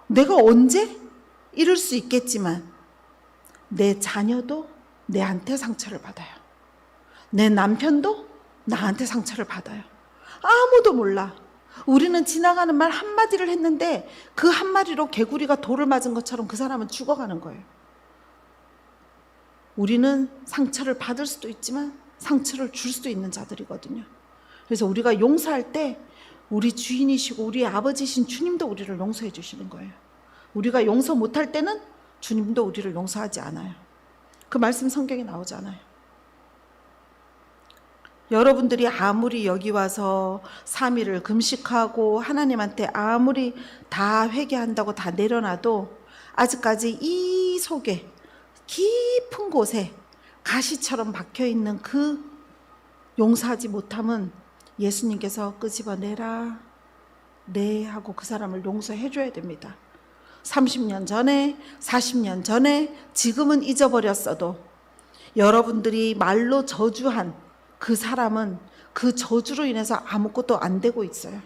내가 언제? 이럴 수 있겠지만 내 자녀도 내한테 상처를 받아요. 내 남편도 나한테 상처를 받아요. 아무도 몰라. 우리는 지나가는 말 한마디를 했는데 그 한마디로 개구리가 돌을 맞은 것처럼 그 사람은 죽어가는 거예요. 우리는 상처를 받을 수도 있지만 상처를 줄 수도 있는 자들이거든요. 그래서 우리가 용서할 때 우리 주인이시고 우리의 아버지신 주님도 우리를 용서해 주시는 거예요. 우리가 용서 못할 때는 주님도 우리를 용서하지 않아요. 그 말씀 성경에 나오잖아요. 여러분들이 아무리 여기 와서 3일을 금식하고 하나님한테 아무리 다 회개한다고 다 내려놔도 아직까지 이 속에 깊은 곳에 가시처럼 박혀있는 그 용서하지 못함은 예수님께서 끄집어내라 네 하고 그 사람을 용서해 줘야 됩니다. 30년 전에 40년 전에 지금은 잊어버렸어도 여러분들이 말로 저주한 그 사람은 그 저주로 인해서 아무것도 안 되고 있어요.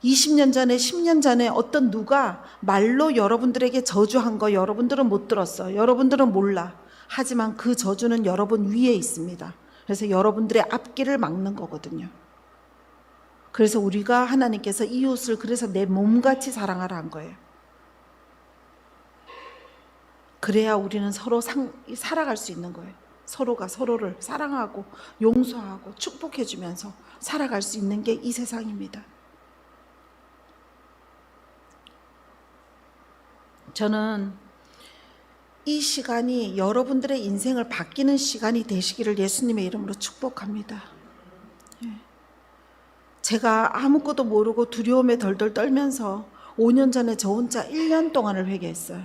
20년 전에 10년 전에 어떤 누가 말로 여러분들에게 저주한 거 여러분들은 못 들었어. 여러분들은 몰라. 하지만 그 저주는 여러분 위에 있습니다. 그래서 여러분들의 앞길을 막는 거거든요. 그래서 우리가 하나님께서 이웃을 그래서 내 몸같이 사랑하라 한 거예요. 그래야 우리는 서로 살아갈 수 있는 거예요. 서로가 서로를 사랑하고 용서하고 축복해주면서 살아갈 수 있는 게 이 세상입니다. 저는 이 시간이 여러분들의 인생을 바뀌는 시간이 되시기를 예수님의 이름으로 축복합니다. 제가 아무것도 모르고 두려움에 덜덜 떨면서 5년 전에 저 혼자 1년 동안을 회개했어요.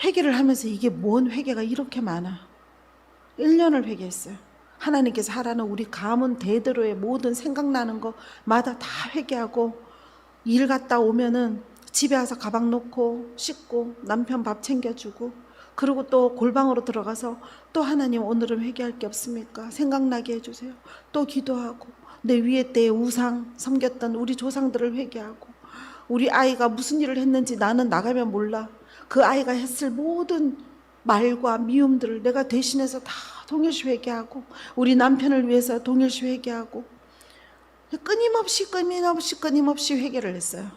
회개를 하면서 이게 뭔 회개가 이렇게 많아. 1년을 회개했어요. 하나님께서 하라는 우리 가문 대대로의 모든 생각나는 거마다 다 회개하고 일 갔다 오면은 집에 와서 가방 놓고 씻고 남편 밥 챙겨주고 그리고 또 골방으로 들어가서 또 하나님 오늘은 회개할 게 없습니까? 생각나게 해주세요. 또 기도하고 내 위에 때의 우상 섬겼던 우리 조상들을 회개하고 우리 아이가 무슨 일을 했는지 나는 나가면 몰라. 그 아이가 했을 모든 말과 미움들을 내가 대신해서 다 동일시 회개하고 우리 남편을 위해서 동일시 회개하고 끊임없이 회개를 했어요.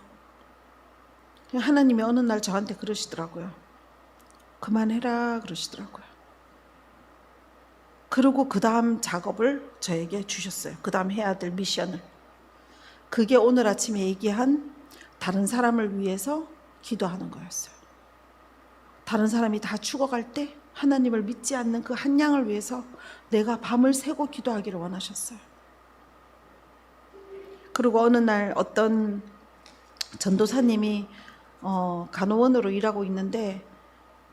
하나님이 어느 날 저한테 그러시더라고요. 그만해라 그러시더라고요. 그리고 그 다음 작업을 저에게 주셨어요. 그 다음 해야 될 미션을. 그게 오늘 아침에 얘기한 다른 사람을 위해서 기도하는 거였어요. 다른 사람이 다 죽어갈 때 하나님을 믿지 않는 그 한 양을 위해서 내가 밤을 새고 기도하기를 원하셨어요. 그리고 어느 날 어떤 전도사님이 간호원으로 일하고 있는데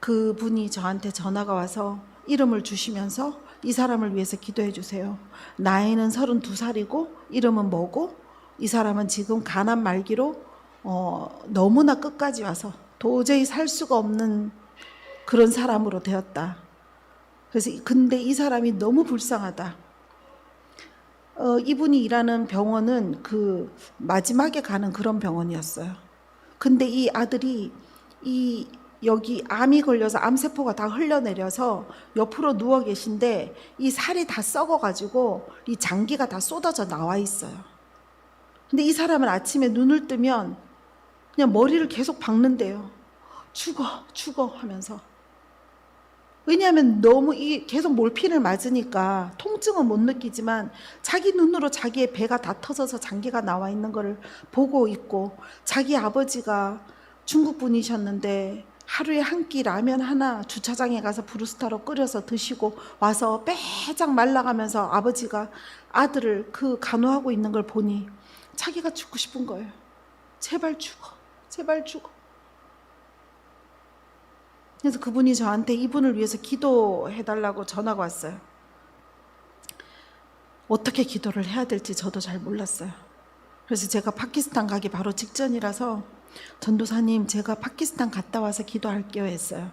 그분이 저한테 전화가 와서 이름을 주시면서 이 사람을 위해서 기도해 주세요. 나이는 32살이고 이름은 뭐고 이 사람은 지금 간암 말기로 너무나 끝까지 와서 도저히 살 수가 없는 그런 사람으로 되었다. 그래서 근데 이 사람이 너무 불쌍하다. 이분이 일하는 병원은 그 마지막에 가는 그런 병원이었어요. 근데 이 아들이 여기 암이 걸려서 암세포가 다 흘러내려서 옆으로 누워 계신데 이 살이 다 썩어가지고 이 장기가 다 쏟아져 나와 있어요. 근데 이 사람은 아침에 눈을 뜨면 그냥 머리를 계속 박는데요. 죽어 하면서. 왜냐하면 너무 계속 몰핀을 맞으니까 통증은 못 느끼지만 자기 눈으로 자기의 배가 다 터져서 장기가 나와 있는 것을 보고 있고 자기 아버지가 중국 분이셨는데 하루에 한 끼 라면 하나 주차장에 가서 브루스타로 끓여서 드시고 와서 빼짝 말라가면서 아버지가 아들을 그 간호하고 있는 걸 보니 자기가 죽고 싶은 거예요. 제발 죽어. 그래서 그분이 저한테 이분을 위해서 기도해달라고 전화가 왔어요. 어떻게 기도를 해야 될지 저도 잘 몰랐어요. 그래서 제가 파키스탄 가기 바로 직전이라서 전도사님 제가 파키스탄 갔다 와서 기도할게요 했어요.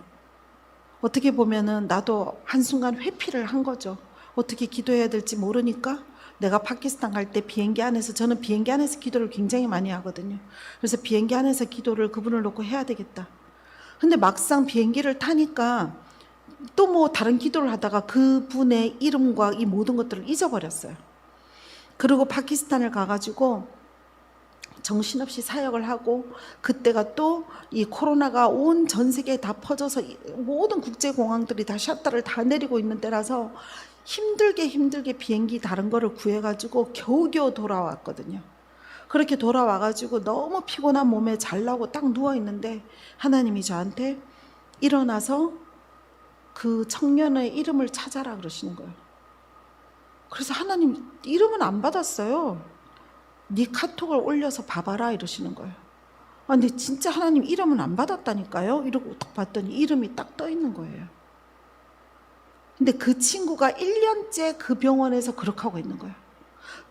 어떻게 보면은 나도 한순간 회피를 한 거죠. 어떻게 기도해야 될지 모르니까 내가 파키스탄 갈 때 비행기 안에서 저는 비행기 안에서 기도를 굉장히 많이 하거든요. 그래서 비행기 안에서 기도를 그분을 놓고 해야 되겠다. 근데 막상 비행기를 타니까 또 뭐 다른 기도를 하다가 그분의 이름과 이 모든 것들을 잊어버렸어요. 그리고 파키스탄을 가가지고 정신없이 사역을 하고 그때가 또 이 코로나가 온 전 세계에 다 퍼져서 모든 국제공항들이 다 셔터를 다 내리고 있는 때라서 힘들게 비행기 다른 거를 구해가지고 겨우겨우 돌아왔거든요. 그렇게 돌아와가지고 너무 피곤한 몸에 잘라고 딱 누워있는데 하나님이 저한테 일어나서 그 청년의 이름을 찾아라 그러시는 거예요. 그래서 하나님 이름은 안 받았어요. 네 카톡을 올려서 봐봐라 이러시는 거예요. 근데 진짜 하나님 이름은 안 받았다니까요. 이러고 딱 봤더니 이름이 딱 떠 있는 거예요. 근데 그 친구가 1년째 그 병원에서 그렇게 하고 있는 거예요.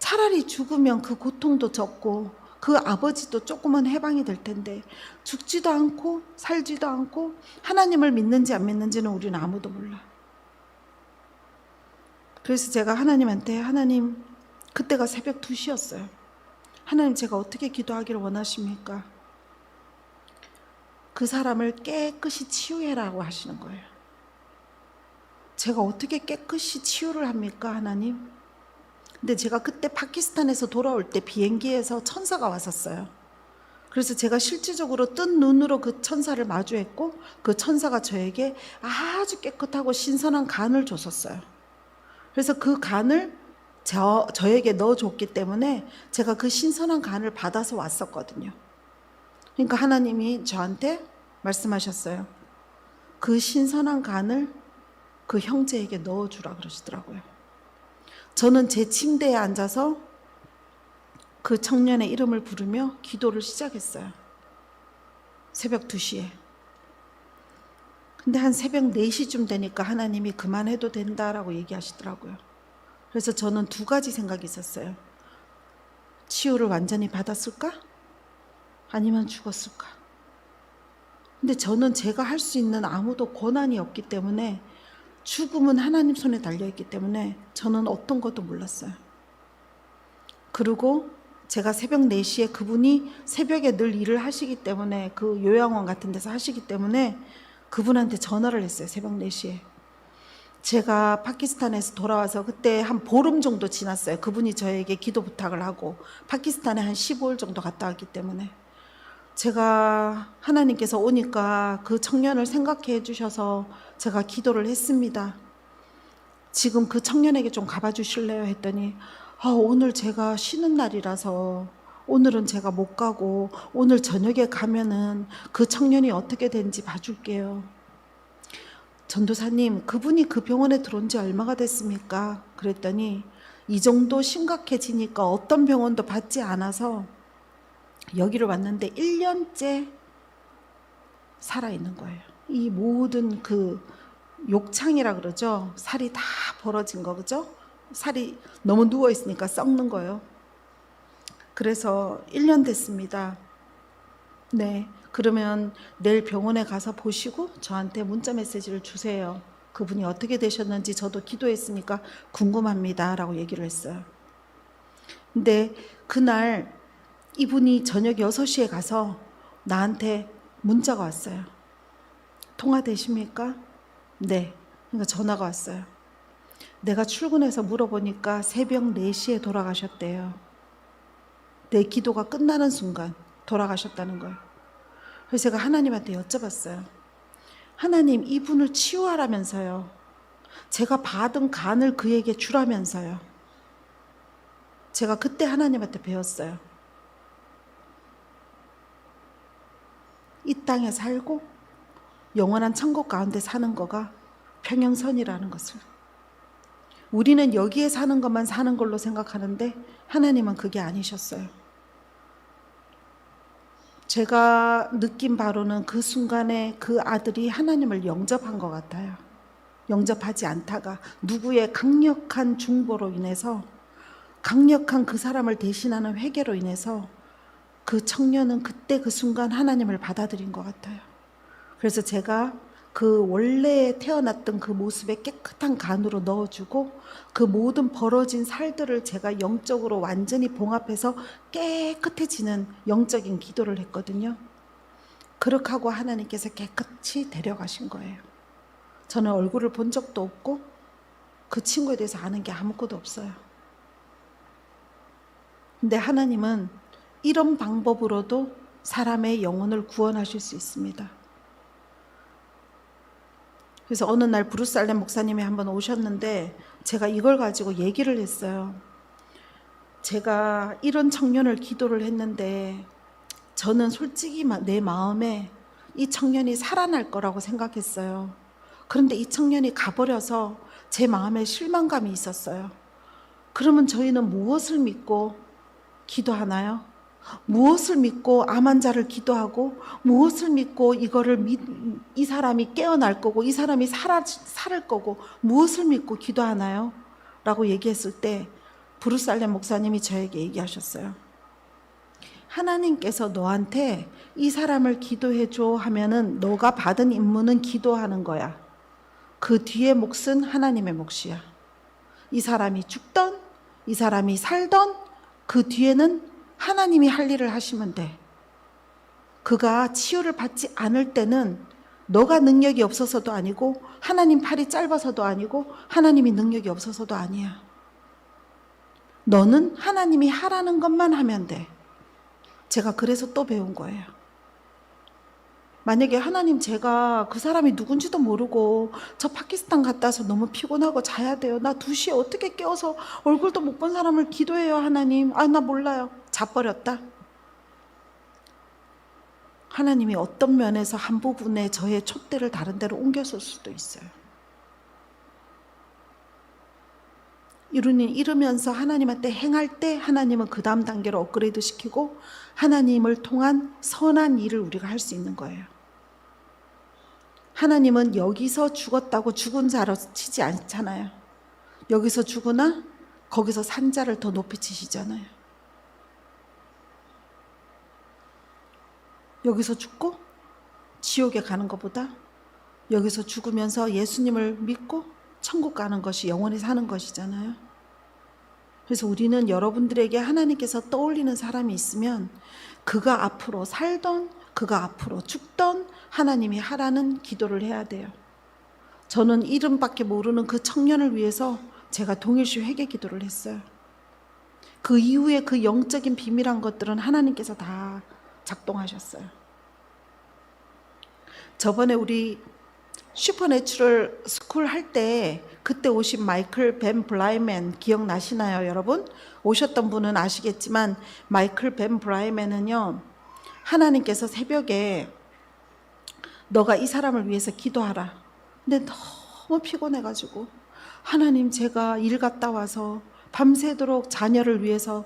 차라리 죽으면 그 고통도 적고 그 아버지도 조금은 해방이 될 텐데 죽지도 않고 살지도 않고 하나님을 믿는지 안 믿는지는 우리는 아무도 몰라. 그래서 제가 하나님한테 하나님, 그때가 새벽 2시였어요. 하나님, 제가 어떻게 기도하기를 원하십니까? 그 사람을 깨끗이 치유해라고 하시는 거예요. 제가 어떻게 깨끗이 치유를 합니까, 하나님? 근데 제가 그때 파키스탄에서 돌아올 때 비행기에서 천사가 왔었어요. 그래서 제가 실질적으로 뜬 눈으로 그 천사를 마주했고 그 천사가 저에게 아주 깨끗하고 신선한 간을 줬었어요. 그래서 그 간을 저에게 넣어줬기 때문에 제가 그 신선한 간을 받아서 왔었거든요. 그러니까 하나님이 저한테 말씀하셨어요. 그 신선한 간을 그 형제에게 넣어주라 그러시더라고요. 저는 제 침대에 앉아서 그 청년의 이름을 부르며 기도를 시작했어요. 새벽 2시에. 근데 한 새벽 4시쯤 되니까 하나님이 그만해도 된다라고 얘기하시더라고요. 그래서 저는 2가지 생각이 있었어요. 치유를 완전히 받았을까? 아니면 죽었을까? 근데 저는 제가 할 수 있는 아무도 권한이 없기 때문에 죽음은 하나님 손에 달려있기 때문에 저는 어떤 것도 몰랐어요. 그리고 제가 새벽 4시에 그분이 새벽에 늘 일을 하시기 때문에 그 요양원 같은 데서 하시기 때문에 그분한테 전화를 했어요. 새벽 4시에. 제가 파키스탄에서 돌아와서 그때 한 보름 정도 지났어요. 그분이 저에게 기도 부탁을 하고 파키스탄에 한 15일 정도 갔다 왔기 때문에 제가 하나님께서 오니까 그 청년을 생각해 주셔서 제가 기도를 했습니다. 지금 그 청년에게 좀 가봐 주실래요? 했더니 오늘 제가 쉬는 날이라서 오늘은 제가 못 가고 오늘 저녁에 가면은 그 청년이 어떻게 된지 봐줄게요. 전도사님, 그분이 그 병원에 들어온 지 얼마가 됐습니까? 그랬더니 이 정도 심각해지니까 어떤 병원도 받지 않아서 여기를 왔는데 1년째 살아있는 거예요. 이 모든 그 욕창이라 그러죠. 살이 다 벌어진 거, 그죠? 살이 너무 누워있으니까 썩는 거예요. 그래서 1년 됐습니다. 네, 그러면 내일 병원에 가서 보시고 저한테 문자 메시지를 주세요. 그분이 어떻게 되셨는지 저도 기도했으니까 궁금합니다 라고 얘기를 했어요. 근데 그날 이분이 저녁 6시에 가서 나한테 문자가 왔어요. 통화되십니까? 네. 그러니까 전화가 왔어요. 내가 출근해서 물어보니까 새벽 4시에 돌아가셨대요. 내 기도가 끝나는 순간 돌아가셨다는 거예요. 그래서 제가 하나님한테 여쭤봤어요. 하나님, 이분을 치유하라면서요. 제가 받은 간을 그에게 주라면서요. 제가 그때 하나님한테 배웠어요. 이 땅에 살고 영원한 천국 가운데 사는 거가 평행선이라는 것을. 우리는 여기에 사는 것만 사는 걸로 생각하는데 하나님은 그게 아니셨어요. 제가 느낀 바로는 그 순간에 그 아들이 하나님을 영접한 것 같아요. 영접하지 않다가 누구의 강력한 중보로 인해서, 강력한 그 사람을 대신하는 회개로 인해서 그 청년은 그때 그 순간 하나님을 받아들인 것 같아요. 그래서 제가 그 원래 태어났던 그 모습에 깨끗한 간으로 넣어주고 그 모든 벌어진 살들을 제가 영적으로 완전히 봉합해서 깨끗해지는 영적인 기도를 했거든요. 그렇게 하고 하나님께서 깨끗이 데려가신 거예요. 저는 얼굴을 본 적도 없고 그 친구에 대해서 아는 게 아무것도 없어요. 근데 하나님은 이런 방법으로도 사람의 영혼을 구원하실 수 있습니다. 그래서 어느 날 브루살렘 목사님이 한번 오셨는데 제가 이걸 가지고 얘기를 했어요. 제가 이런 청년을 기도를 했는데 저는 솔직히 내 마음에 이 청년이 살아날 거라고 생각했어요. 그런데 이 청년이 가버려서 제 마음에 실망감이 있었어요. 그러면 저희는 무엇을 믿고 기도하나요? 무엇을 믿고 암 환자를 기도하고 무엇을 믿고 이 사람이 깨어날 거고 이 사람이 살을 거고 무엇을 믿고 기도하나요? 라고 얘기했을 때 브루살렘 목사님이 저에게 얘기하셨어요. 하나님께서 너한테 이 사람을 기도해 줘 하면은 너가 받은 임무는 기도하는 거야. 그 뒤에 몫은 하나님의 몫이야. 이 사람이 죽던 이 사람이 살던 그 뒤에는 하나님이 할 일을 하시면 돼. 그가 치유를 받지 않을 때는 너가 능력이 없어서도 아니고 하나님 팔이 짧아서도 아니고 하나님이 능력이 없어서도 아니야. 너는 하나님이 하라는 것만 하면 돼. 제가 그래서 또 배운 거예요. 만약에 하나님 제가 그 사람이 누군지도 모르고 저 파키스탄 갔다 와서 너무 피곤하고 자야 돼요. 나 2시에 어떻게 깨워서 얼굴도 못 본 사람을 기도해요 하나님. 나 몰라요. 자버렸다. 하나님이 어떤 면에서 한 부분에 저의 촛대를 다른 데로 옮겼을 수도 있어요. 이러면서 하나님한테 행할 때 하나님은 그 다음 단계로 업그레이드 시키고 하나님을 통한 선한 일을 우리가 할 수 있는 거예요. 하나님은 여기서 죽었다고 죽은 자로 치지 않잖아요. 여기서 죽으나 거기서 산 자를 더 높이 치시잖아요. 여기서 죽고 지옥에 가는 것보다 여기서 죽으면서 예수님을 믿고 천국 가는 것이 영원히 사는 것이잖아요. 그래서 우리는 여러분들에게 하나님께서 떠올리는 사람이 있으면 그가 앞으로 살던 그가 앞으로 죽던 하나님이 하라는 기도를 해야 돼요. 저는 이름밖에 모르는 그 청년을 위해서 제가 동일시 회개 기도를 했어요. 그 이후에 그 영적인 비밀한 것들은 하나님께서 다 작동하셨어요. 저번에 우리 슈퍼내추럴 스쿨 할 때 그때 오신 마이클 벤 브라이맨 기억나시나요, 여러분? 오셨던 분은 아시겠지만 마이클 벤 브라이맨은요, 하나님께서 새벽에 너가 이 사람을 위해서 기도하라. 근데 너무 피곤해가지고 하나님 제가 일 갔다 와서 밤새도록 자녀를 위해서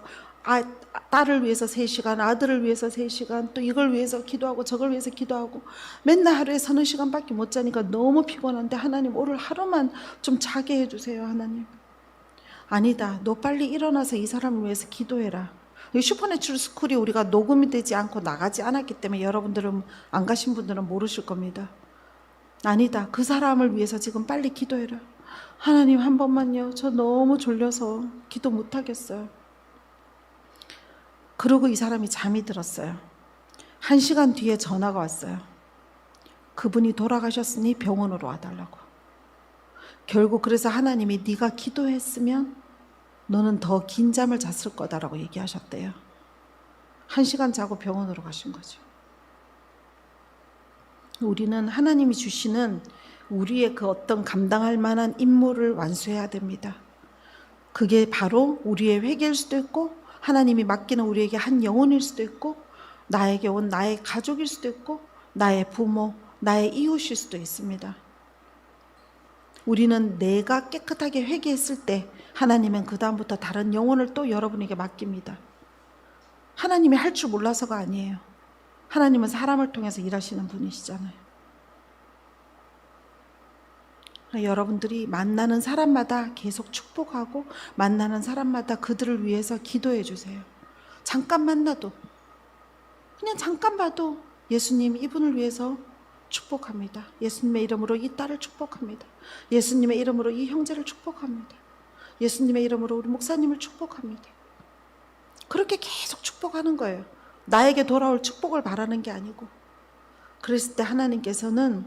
딸을 위해서 3시간, 아들을 위해서 3시간, 또 이걸 위해서 기도하고 저걸 위해서 기도하고 맨날 하루에 서너 시간밖에 못 자니까 너무 피곤한데 하나님 오늘 하루만 좀 자게 해주세요 하나님. 아니다, 너 빨리 일어나서 이 사람을 위해서 기도해라. 슈퍼내추럴 스쿨이 우리가 녹음이 되지 않고 나가지 않았기 때문에 여러분들은 안 가신 분들은 모르실 겁니다. 아니다, 그 사람을 위해서 지금 빨리 기도해라. 하나님 한 번만요, 저 너무 졸려서 기도 못하겠어요. 그러고 이 사람이 잠이 들었어요. 1시간 뒤에 전화가 왔어요. 그분이 돌아가셨으니 병원으로 와달라고. 결국 그래서 하나님이 네가 기도했으면 너는 더 긴 잠을 잤을 거다라고 얘기하셨대요. 1시간 자고 병원으로 가신 거죠. 우리는 하나님이 주시는 우리의 그 어떤 감당할 만한 임무를 완수해야 됩니다. 그게 바로 우리의 회개일 수도 있고 하나님이 맡기는 우리에게 한 영혼일 수도 있고 나에게 온 나의 가족일 수도 있고 나의 부모, 나의 이웃일 수도 있습니다. 우리는 내가 깨끗하게 회개했을 때 하나님은 그 다음부터 다른 영혼을 또 여러분에게 맡깁니다. 하나님이 할 줄 몰라서가 아니에요. 하나님은 사람을 통해서 일하시는 분이시잖아요. 여러분들이 만나는 사람마다 계속 축복하고 만나는 사람마다 그들을 위해서 기도해 주세요. 잠깐 만나도, 그냥 잠깐 봐도 예수님 이분을 위해서 축복합니다. 예수님의 이름으로 이 딸을 축복합니다. 예수님의 이름으로 이 형제를 축복합니다. 예수님의 이름으로 우리 목사님을 축복합니다. 그렇게 계속 축복하는 거예요. 나에게 돌아올 축복을 바라는 게 아니고. 그랬을 때 하나님께서는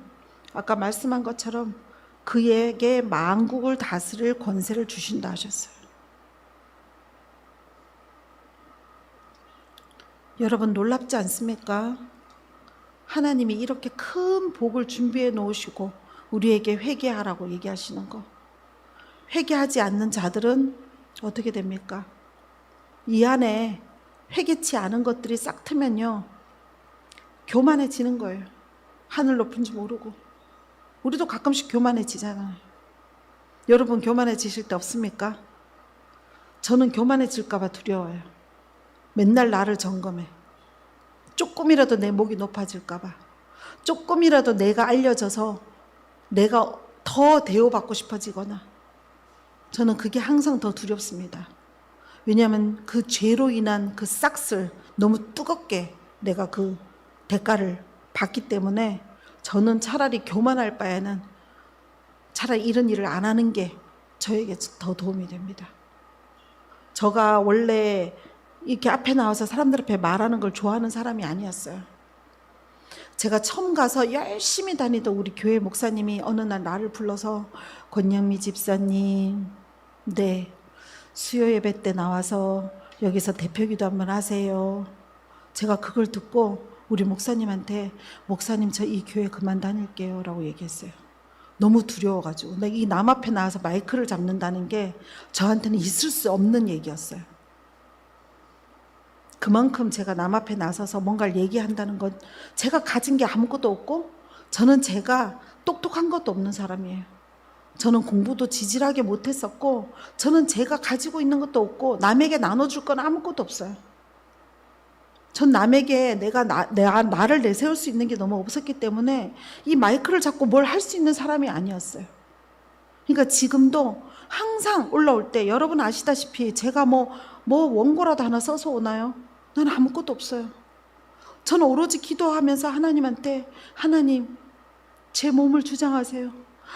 아까 말씀한 것처럼 그에게 만국을 다스릴 권세를 주신다 하셨어요. 여러분 놀랍지 않습니까? 하나님이 이렇게 큰 복을 준비해 놓으시고 우리에게 회개하라고 얘기하시는 거. 회개하지 않는 자들은 어떻게 됩니까? 이 안에 회개치 않은 것들이 싹 트면요, 교만해지는 거예요. 하늘 높은 줄 모르고. 우리도 가끔씩 교만해지잖아요. 여러분 교만해지실 때 없습니까? 저는 교만해질까 봐 두려워요. 맨날 나를 점검해. 조금이라도 내 목이 높아질까 봐. 조금이라도 내가 알려져서 내가 더 대우받고 싶어지거나, 저는 그게 항상 더 두렵습니다. 왜냐하면 그 죄로 인한 그 싹을 너무 뜨겁게 내가 그 대가를 받기 때문에, 저는 차라리 교만할 바에는 차라리 이런 일을 안 하는 게 저에게 더 도움이 됩니다. 제가 원래 이렇게 앞에 나와서 사람들 앞에 말하는 걸 좋아하는 사람이 아니었어요. 제가 처음 가서 열심히 다니던 우리 교회 목사님이 어느 날 나를 불러서, 권영미 집사님, 네, 수요 예배 때 나와서 여기서 대표기도 한번 하세요. 제가 그걸 듣고 우리 목사님한테, 목사님 저 이 교회 그만 다닐게요 라고 얘기했어요. 너무 두려워가지고. 이 남 앞에 나와서 마이크를 잡는다는 게 저한테는 있을 수 없는 얘기였어요. 그만큼 제가 남 앞에 나서서 뭔가를 얘기한다는 건, 제가 가진 게 아무것도 없고, 저는 제가 똑똑한 것도 없는 사람이에요. 저는 공부도 지질하게 못했었고, 저는 제가 가지고 있는 것도 없고, 남에게 나눠줄 건 아무것도 없어요. 전 남에게 나를 내세울 수 있는 게 너무 없었기 때문에 이 마이크를 잡고 뭘 할 수 있는 사람이 아니었어요. 그러니까 지금도 항상 올라올 때, 여러분 아시다시피 제가 뭐 원고라도 하나 써서 오나요? 나는 아무것도 없어요. 저는 오로지 기도하면서 하나님한테, 하나님 제 몸을 주장하세요.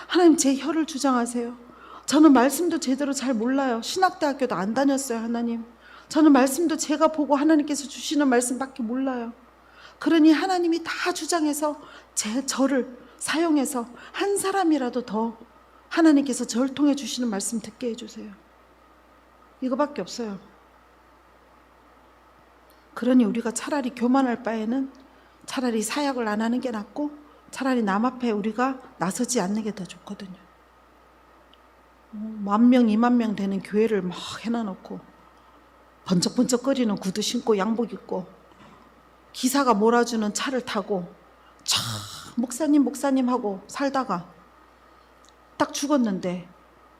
하나님 제 혀를 주장하세요. 저는 말씀도 제대로 잘 몰라요. 신학대학교도 안 다녔어요. 하나님, 저는 말씀도 제가 보고 하나님께서 주시는 말씀밖에 몰라요. 그러니 하나님이 다 주장해서 저를 사용해서 한 사람이라도 더 하나님께서 저를 통해 주시는 말씀 듣게 해주세요. 이거밖에 없어요. 그러니 우리가 차라리 교만할 바에는 차라리 사역을 안 하는 게 낫고, 차라리 남 앞에 우리가 나서지 않는 게 더 좋거든요. 10,000명, 20,000명 되는 교회를 막 해놔놓고 번쩍번쩍거리는 구두 신고 양복 입고 기사가 몰아주는 차를 타고 참 목사님 하고 살다가 딱 죽었는데,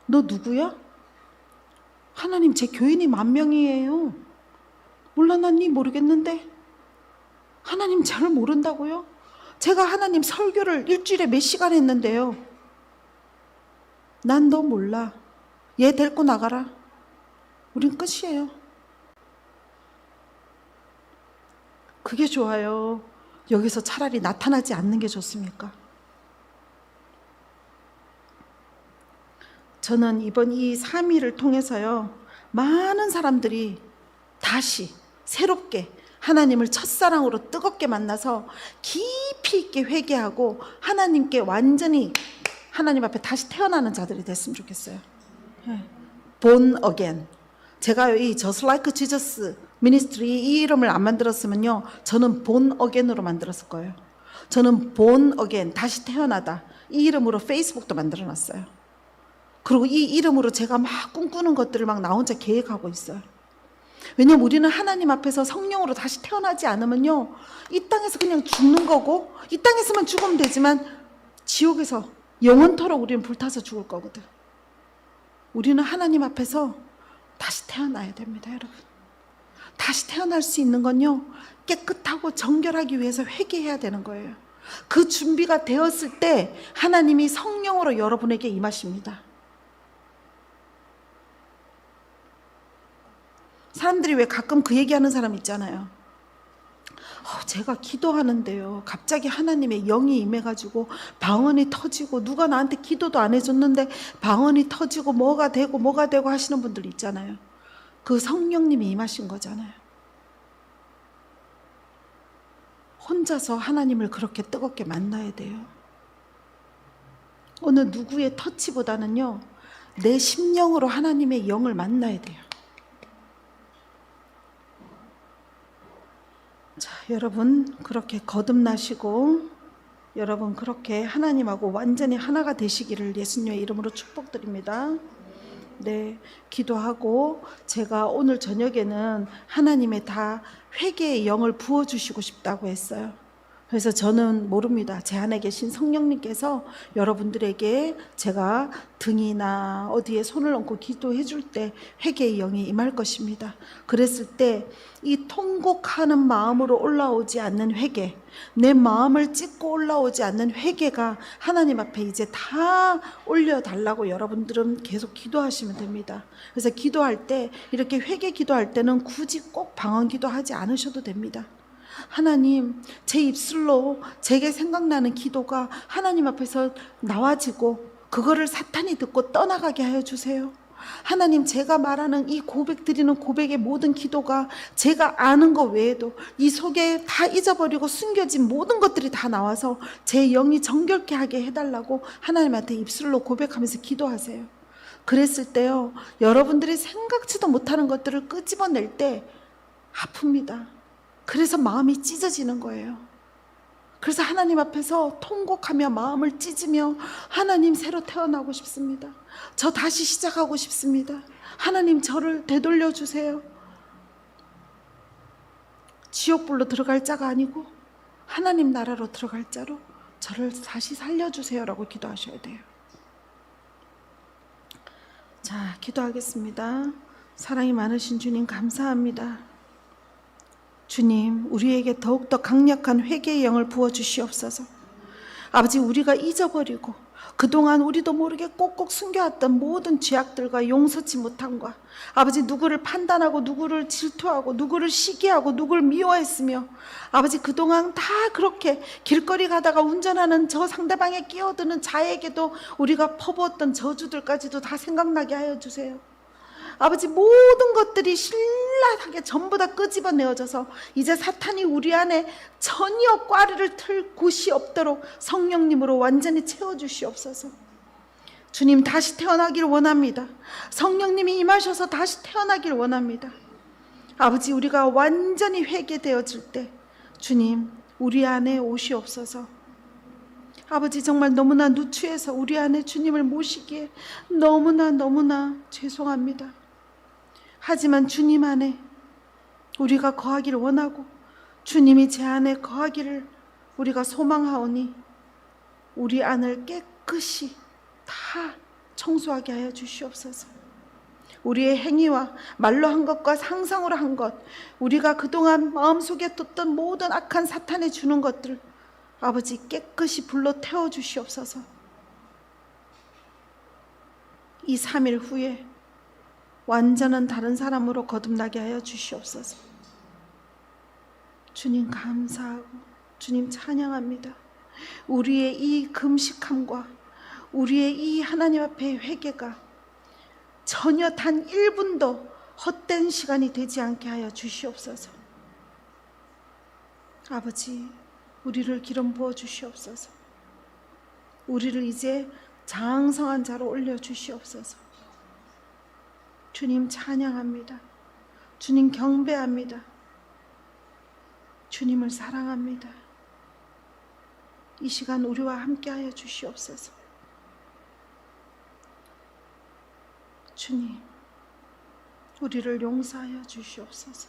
너 누구야? 하나님 제 교인이 10,000명이에요. 몰라, 난 니 모르겠는데. 하나님 저를 모른다고요? 제가 하나님 설교를 일주일에 몇 시간 했는데요. 난 너 몰라. 얘 데리고 나가라. 우린 끝이에요. 그게 좋아요? 여기서 차라리 나타나지 않는 게 좋습니까? 저는 이번 이 3일을 통해서요, 많은 사람들이 다시 새롭게 하나님을 첫사랑으로 뜨겁게 만나서 깊이 있게 회개하고 하나님께 완전히 하나님 앞에 다시 태어나는 자들이 됐으면 좋겠어요. Born again. 제가 이 Just Like Jesus 미니스트리 이 이름을 안 만들었으면요, 저는 Born again으로 만들었을 거예요. 저는 Born again, 다시 태어나다, 이 이름으로 페이스북도 만들어놨어요. 그리고 이 이름으로 제가 막 꿈꾸는 것들을 막 나 혼자 계획하고 있어요. 왜냐면 우리는 하나님 앞에서 성령으로 다시 태어나지 않으면요, 이 땅에서 그냥 죽는 거고, 이 땅에서만 죽으면 되지만 지옥에서 영원토록 우리는 불타서 죽을 거거든. 우리는 하나님 앞에서 다시 태어나야 됩니다, 여러분. 다시 태어날 수 있는 건요, 깨끗하고 정결하기 위해서 회개해야 되는 거예요. 그 준비가 되었을 때 하나님이 성령으로 여러분에게 임하십니다. 사람들이 왜 가끔 그 얘기하는 사람 있잖아요. 제가 기도하는데요, 갑자기 하나님의 영이 임해가지고 방언이 터지고, 누가 나한테 기도도 안 해줬는데 방언이 터지고 뭐가 되고 하시는 분들 있잖아요. 그 성령님이 임하신 거잖아요. 혼자서 하나님을 그렇게 뜨겁게 만나야 돼요. 어느 누구의 터치보다는요, 내 심령으로 하나님의 영을 만나야 돼요. 자, 여러분 그렇게 거듭나시고 여러분 그렇게 하나님하고 완전히 하나가 되시기를 예수님의 이름으로 축복드립니다. 네, 기도하고 제가 오늘 저녁에는 하나님의 다 회개의 영을 부어주시고 싶다고 했어요. 그래서 저는 모릅니다. 제 안에 계신 성령님께서 여러분들에게 제가 등이나 어디에 손을 얹고 기도해 줄 때 회개의 영이 임할 것입니다. 그랬을 때 이 통곡하는 마음으로 올라오지 않는 회개, 내 마음을 찢고 올라오지 않는 회개가 하나님 앞에 이제 다 올려달라고 여러분들은 계속 기도하시면 됩니다. 그래서 기도할 때 이렇게 회개 기도할 때는 굳이 꼭 방언 기도하지 않으셔도 됩니다. 하나님, 제 입술로 제게 생각나는 기도가 하나님 앞에서 나와지고 그거를 사탄이 듣고 떠나가게 하여 주세요. 하나님, 제가 말하는 이 고백 드리는 고백의 모든 기도가 제가 아는 것 외에도 이 속에 다 잊어버리고 숨겨진 모든 것들이 다 나와서 제 영이 정결케 하게 해달라고 하나님한테 입술로 고백하면서 기도하세요. 그랬을 때요, 여러분들이 생각지도 못하는 것들을 끄집어낼 때 아픕니다. 그래서 마음이 찢어지는 거예요. 그래서 하나님 앞에서 통곡하며 마음을 찢으며 하나님, 새로 태어나고 싶습니다. 저 다시 시작하고 싶습니다. 하나님, 저를 되돌려 주세요. 지옥불로 들어갈 자가 아니고 하나님 나라로 들어갈 자로 저를 다시 살려주세요라고 기도하셔야 돼요. 자, 기도하겠습니다. 사랑이 많으신 주님, 감사합니다. 주님, 우리에게 더욱더 강력한 회개의 영을 부어주시옵소서. 아버지, 우리가 잊어버리고 그동안 우리도 모르게 꼭꼭 숨겨왔던 모든 죄악들과 용서치 못함과 아버지, 누구를 판단하고 누구를 질투하고 누구를 시기하고 누구를 미워했으며 아버지, 그동안 다 그렇게 길거리 가다가 운전하는 저 상대방에 끼어드는 자에게도 우리가 퍼부었던 저주들까지도 다 생각나게 하여 주세요. 아버지, 모든 것들이 신랄하게 전부 다 끄집어내어져서 이제 사탄이 우리 안에 전혀 꽈리를 틀 곳이 없도록 성령님으로 완전히 채워주시옵소서. 주님, 다시 태어나기를 원합니다. 성령님이 임하셔서 다시 태어나기를 원합니다. 아버지, 우리가 완전히 회개되어질 때 주님, 우리 안에 오시옵소서. 아버지, 정말 너무나 누추해서 우리 안에 주님을 모시기에 너무나 죄송합니다. 하지만 주님 안에 우리가 거하기를 원하고 주님이 제 안에 거하기를 우리가 소망하오니 우리 안을 깨끗이 다 청소하게 하여 주시옵소서. 우리의 행위와 말로 한 것과 상상으로 한 것, 우리가 그동안 마음속에 뒀던 모든 악한 사탄에 주는 것들, 아버지, 깨끗이 불로 태워 주시옵소서. 이 3일 후에 완전한 다른 사람으로 거듭나게 하여 주시옵소서. 주님 감사하고 주님 찬양합니다. 우리의 이 금식함과 우리의 이 하나님 앞에 회개가 전혀 단 1분도 헛된 시간이 되지 않게 하여 주시옵소서. 아버지, 우리를 기름 부어 주시옵소서. 우리를 이제 장성한 자로 올려 주시옵소서. 주님 찬양합니다. 주님 경배합니다. 주님을 사랑합니다. 이 시간 우리와 함께하여 주시옵소서. 주님, 우리를 용서하여 주시옵소서.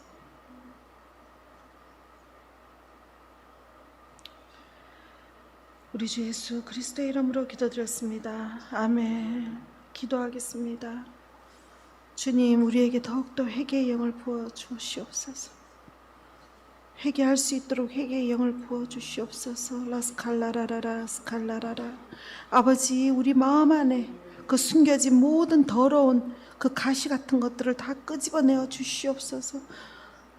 우리 주 예수 그리스도의 이름으로 기도드렸습니다. 아멘. 기도하겠습니다. 주님, 우리에게 더욱더 회개의 영을 부어 주시옵소서. 회개할 수 있도록 회개의 영을 부어 주시옵소서. 라스칼라라라라 스칼라라라. 아버지, 우리 마음 안에 그 숨겨진 모든 더러운 그 가시 같은 것들을 다 끄집어내어 주시옵소서.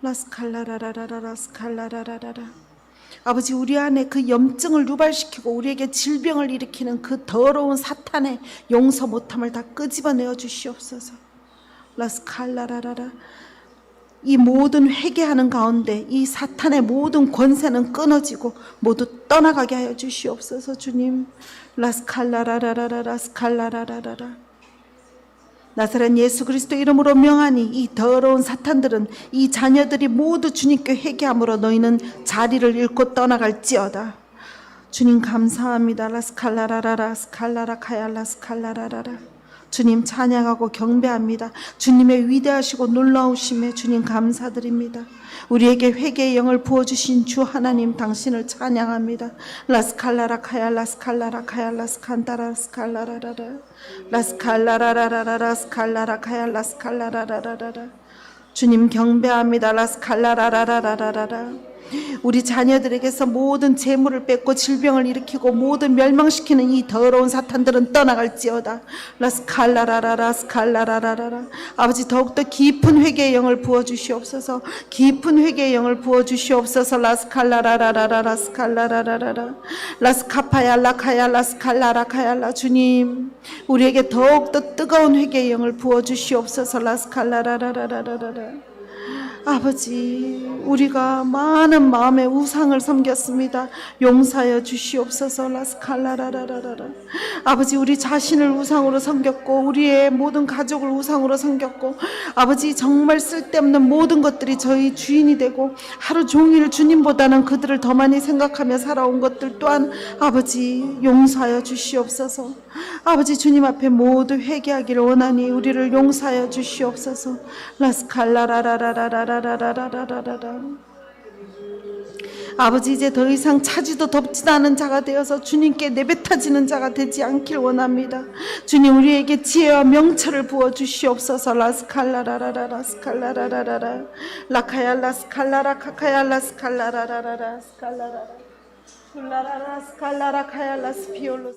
라스칼라라라라라 스칼라라라라. 아버지, 우리 안에 그 염증을 유발시키고 우리에게 질병을 일으키는 그 더러운 사탄의 용서 못함을 다 끄집어내어 주시옵소서. 라스칼라라라라. 이 모든 회개하는 가운데 이 사탄의 모든 권세는 끊어지고 모두 떠나가게 하여 주시옵소서. 주님, 라스칼라라라라라 스칼라라라라. 나사렛 예수 그리스도 이름으로 명하니 이 더러운 사탄들은 이 자녀들이 모두 주님께 회개함으로 너희는 자리를 잃고 떠나갈지어다. 주님 감사합니다. 라스칼라라라라 스칼라라 카얄라 스칼라라라라. 주님 찬양하고 경배합니다. 주님의 위대하시고 놀라우심에 주님 감사드립니다. 우리에게 회개의 영을 부어주신 주 하나님 당신을 찬양합니다. 라스칼라라 카얄라 스칼라라 카얄라 스칸다라 스칼라라라라 라스칼라라라라라 스칼라라 카얄라 스칼라라라라라. 주님 경배합니다. 라스칼라라라라라라라. 우리 자녀들에게서 모든 재물을 뺏고 질병을 일으키고 모든 멸망시키는 이 더러운 사탄들은 떠나갈지어다. 라스칼라라라라 스칼라라라라. 아버지 더욱더 깊은 회개의 영을 부어주시옵소서. 깊은 회개의 영을 부어주시옵소서. 라스칼라라라라라 스칼라라라라 라스카파얄라 카얄라 스칼라라 카얄라. 주님 우리에게 더욱더 뜨거운 회개의 영을 부어주시옵소서. 라스칼라라라라라라. 아버지 우리가 많은 마음의 우상을 섬겼습니다. 용서하여 주시옵소서. 라스칼라라라라라. 아버지 우리 자신을 우상으로 섬겼고 우리의 모든 가족을 우상으로 섬겼고 아버지 정말 쓸데없는 모든 것들이 저희 주인이 되고 하루 종일 주님보다는 그들을 더 많이 생각하며 살아온 것들 또한 아버지 용서하여 주시옵소서. 아버지 주님 앞에 모두 회개하기를 원하니 우리를 용서하여 주시옵소서. 라스칼라라라라라라라라라라. 아버지 이제 더 이상 차지도 덥지도 않은 자가 되어서 주님께 내뱉어지는 자가 되지 않길 원합니다. 주님 우리에게 지혜와 명철을 부어주시옵소서. 라스칼라라라라 스칼라라라라 라카얄라 스칼라라 카카얄라 스칼라라라라 스칼라라라 스칼라라 스칼라라 카얄라 스피올로